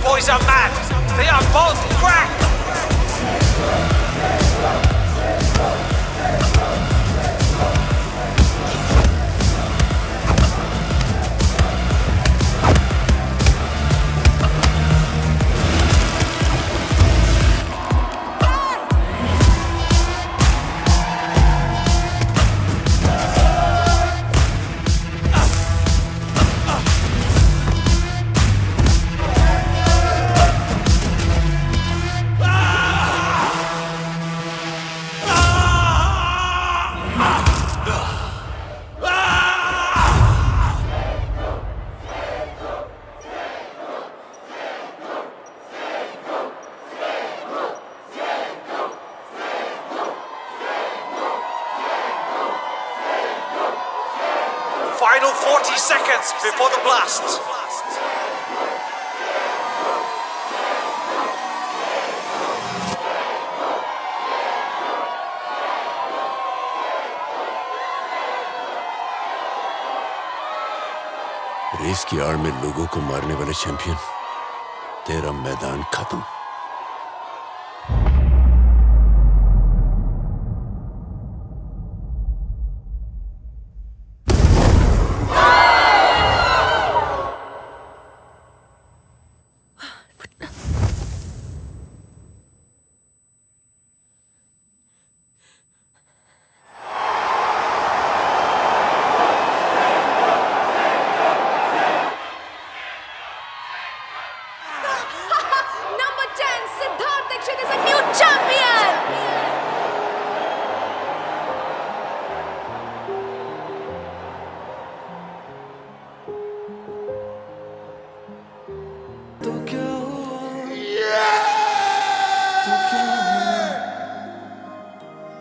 Boys are mad. They are both cracked. Final 40 seconds before the blast. Race की आड़ में लोगों को मारने वाले चैंपियन, तेरा मैदान खत्म। तो क्या